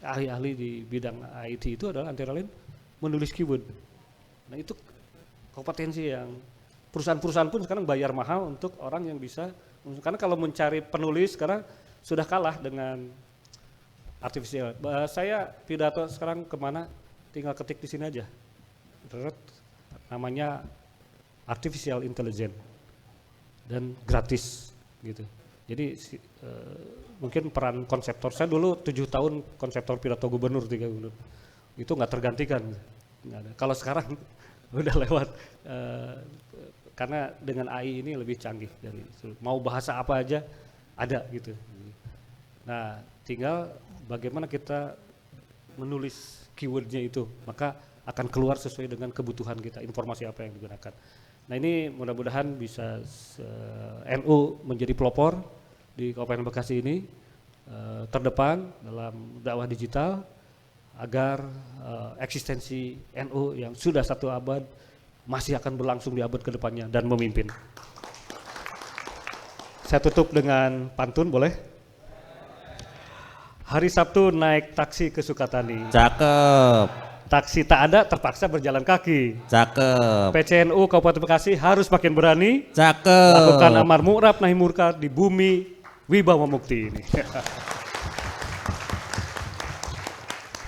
ahli-ahli di bidang IT itu adalah antara lain menulis keyword. Nah itu kompetensi yang perusahaan-perusahaan pun sekarang bayar mahal untuk orang yang bisa. Karena kalau mencari penulis sekarang sudah kalah dengan artifisial. Saya pidato sekarang kemana, tinggal ketik di sini aja. Namanya artificial intelligence dan gratis gitu. Jadi mungkin peran konseptor, saya dulu 7 tahun konseptor pidato gubernur, 3 gubernur. Itu nggak tergantikan. Nggak ada. Kalau sekarang udah lewat. Karena dengan AI ini lebih canggih, dari mau bahasa apa aja ada gitu. Nah tinggal bagaimana kita menulis keywordnya itu, maka akan keluar sesuai dengan kebutuhan kita, informasi apa yang digunakan. Nah ini mudah-mudahan bisa NU menjadi pelopor di Kabupaten Bekasi ini, terdepan dalam dakwah digital, agar eksistensi NU yang sudah 1 abad masih akan berlangsung di abad kedepannya dan memimpin. Saya tutup dengan pantun, boleh? Hari Sabtu naik taksi ke Sukatani. Cakep. Taksi tak ada, terpaksa berjalan kaki. Cakep. PCNU Kabupaten Bekasi harus makin berani. Cakep. Lakukan amar mu'rab nahi murka di bumi wibawa mukti ini.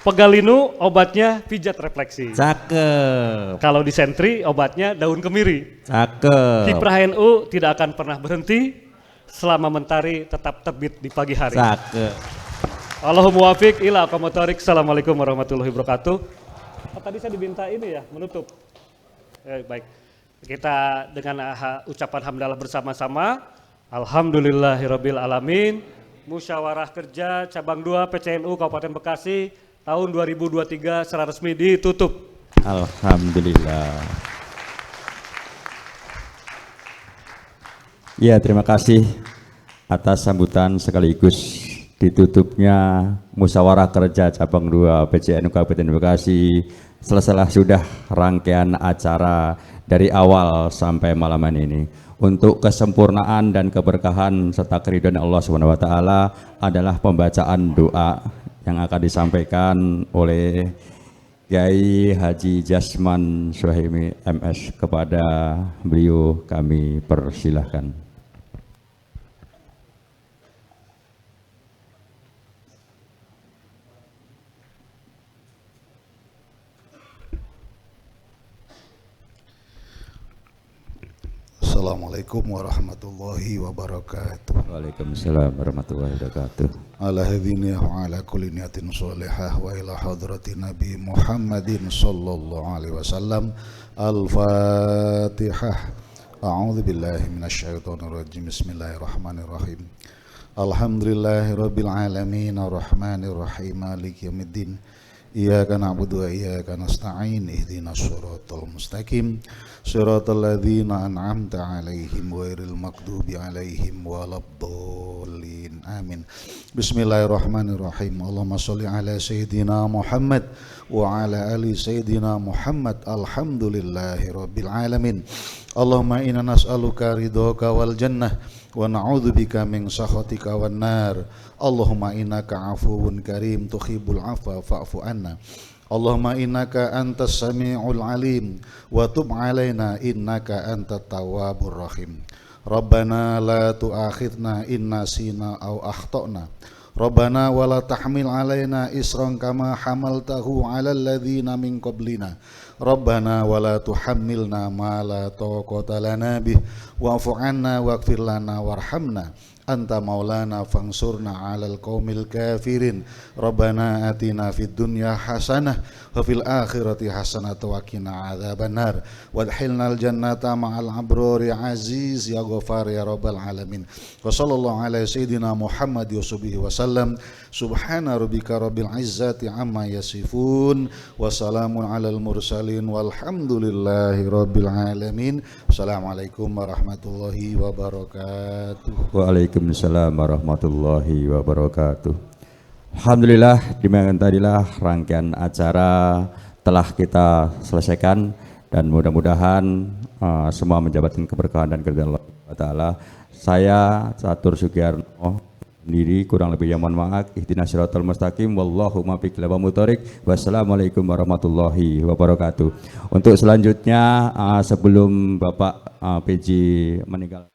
Pegalinu obatnya pijat refleksi. Cakep. Kalau di Sentri obatnya daun kemiri. Cakep. Kiprah NU tidak akan pernah berhenti selama mentari tetap terbit di pagi hari. Cakep. Allahumma wafiq ila aqamatoriq. Assalamualaikum warahmatullahi wabarakatuh. Tadi saya diminta ini ya, menutup. Baik. Kita dengan ucapan hamdalah bersama-sama. Alhamdulillahirabbil alamin. Musyawarah kerja cabang 2 PCNU Kabupaten Bekasi tahun 2023 secara resmi ditutup. Alhamdulillah. Ya, terima kasih atas sambutan sekaligus ditutupnya musyawarah kerja cabang 2 PCNU Kabupaten Bekasi. Selesailah sudah rangkaian acara dari awal sampai malam ini. Untuk kesempurnaan dan keberkahan serta keridhaan Allah SWT adalah pembacaan doa yang akan disampaikan oleh Kiai Haji Jasman Suhaimi MS. Kepada beliau kami persilahkan. Assalamualaikum warahmatullahi wabarakatuh. Waalaikumsalam warahmatullahi wabarakatuh. Ala hadhihi wa ala kulli niyatin shalihah wa ila hadrati Nabi Muhammadin sallallahu alaihi wasallam. Al-Fatihah. A'udzu billahi minasyaitonir rajim. Bismillahirrahmanirrahim. Alhamdulillahirabbil alamin arrahmanir rahim maliki yaumiddin. Iyyaka na'budu wa iyyaka nasta'in ihdinas siratal mustaqim siratal ladzina an'amta 'alaihim ghairil maghdubi 'alaihim waladdallin. Amin. Bismillahirrahmanirrahim. Allahumma shalli ala sayyidina Muhammad wa ala ali sayyidina Muhammad. Alhamdulillahirabbil alamin. Allahumma inna nas'aluka ridhaka wal jannah wa na'udzubika min sakhatika wan nar. Allahumma innaka afuwun karim tuhibbul afwa fa'fu anna. Allahumma innaka antas sami'ul alim wa tub alaina innaka antat tawwabur rahim. Rabbana la tu'akhidna in nasina aw akhtana. Rabbana wa la tahmil alaina isran kama hamaltahu 'alal ladzina min qablina. Rabbana wa la tuhammilna ma la taqata lana bih wa'fu 'anna waghfir lana warhamna anta maulana fangsurna 'alal qaumil kafirin. Rabbana atina fid dunya hasanah wa fil akhirati hasanah wa qina adzabannar wadkhilnal jannata ma'al abrari aziz ya ghafar ya rabbal alamin. Wa sallallahu ala sayyidina Muhammad wa sahbihi wasallam. Subhana rabbika rabbil izzati amma yasifun wa salamun alal mursalin walhamdulillahi rabbil alamin. Assalamualaikum warahmatullahi wabarakatuh. Waalaikumsalam warahmatullahi wabarakatuh. Alhamdulillah, demikian tadilah rangkaian acara telah kita selesaikan dan mudah-mudahan semua menjabatkan keberkahan dan keridhaan Allah Ta'ala. Saya Catur Sugiyarno sendiri kurang lebih yang mohon maaf. Ihdinas siratal mustaqim wallahu muwaffiq ila aqwamit. Wassalamualaikum warahmatullahi wabarakatuh. Untuk selanjutnya sebelum Bapak PJ meninggal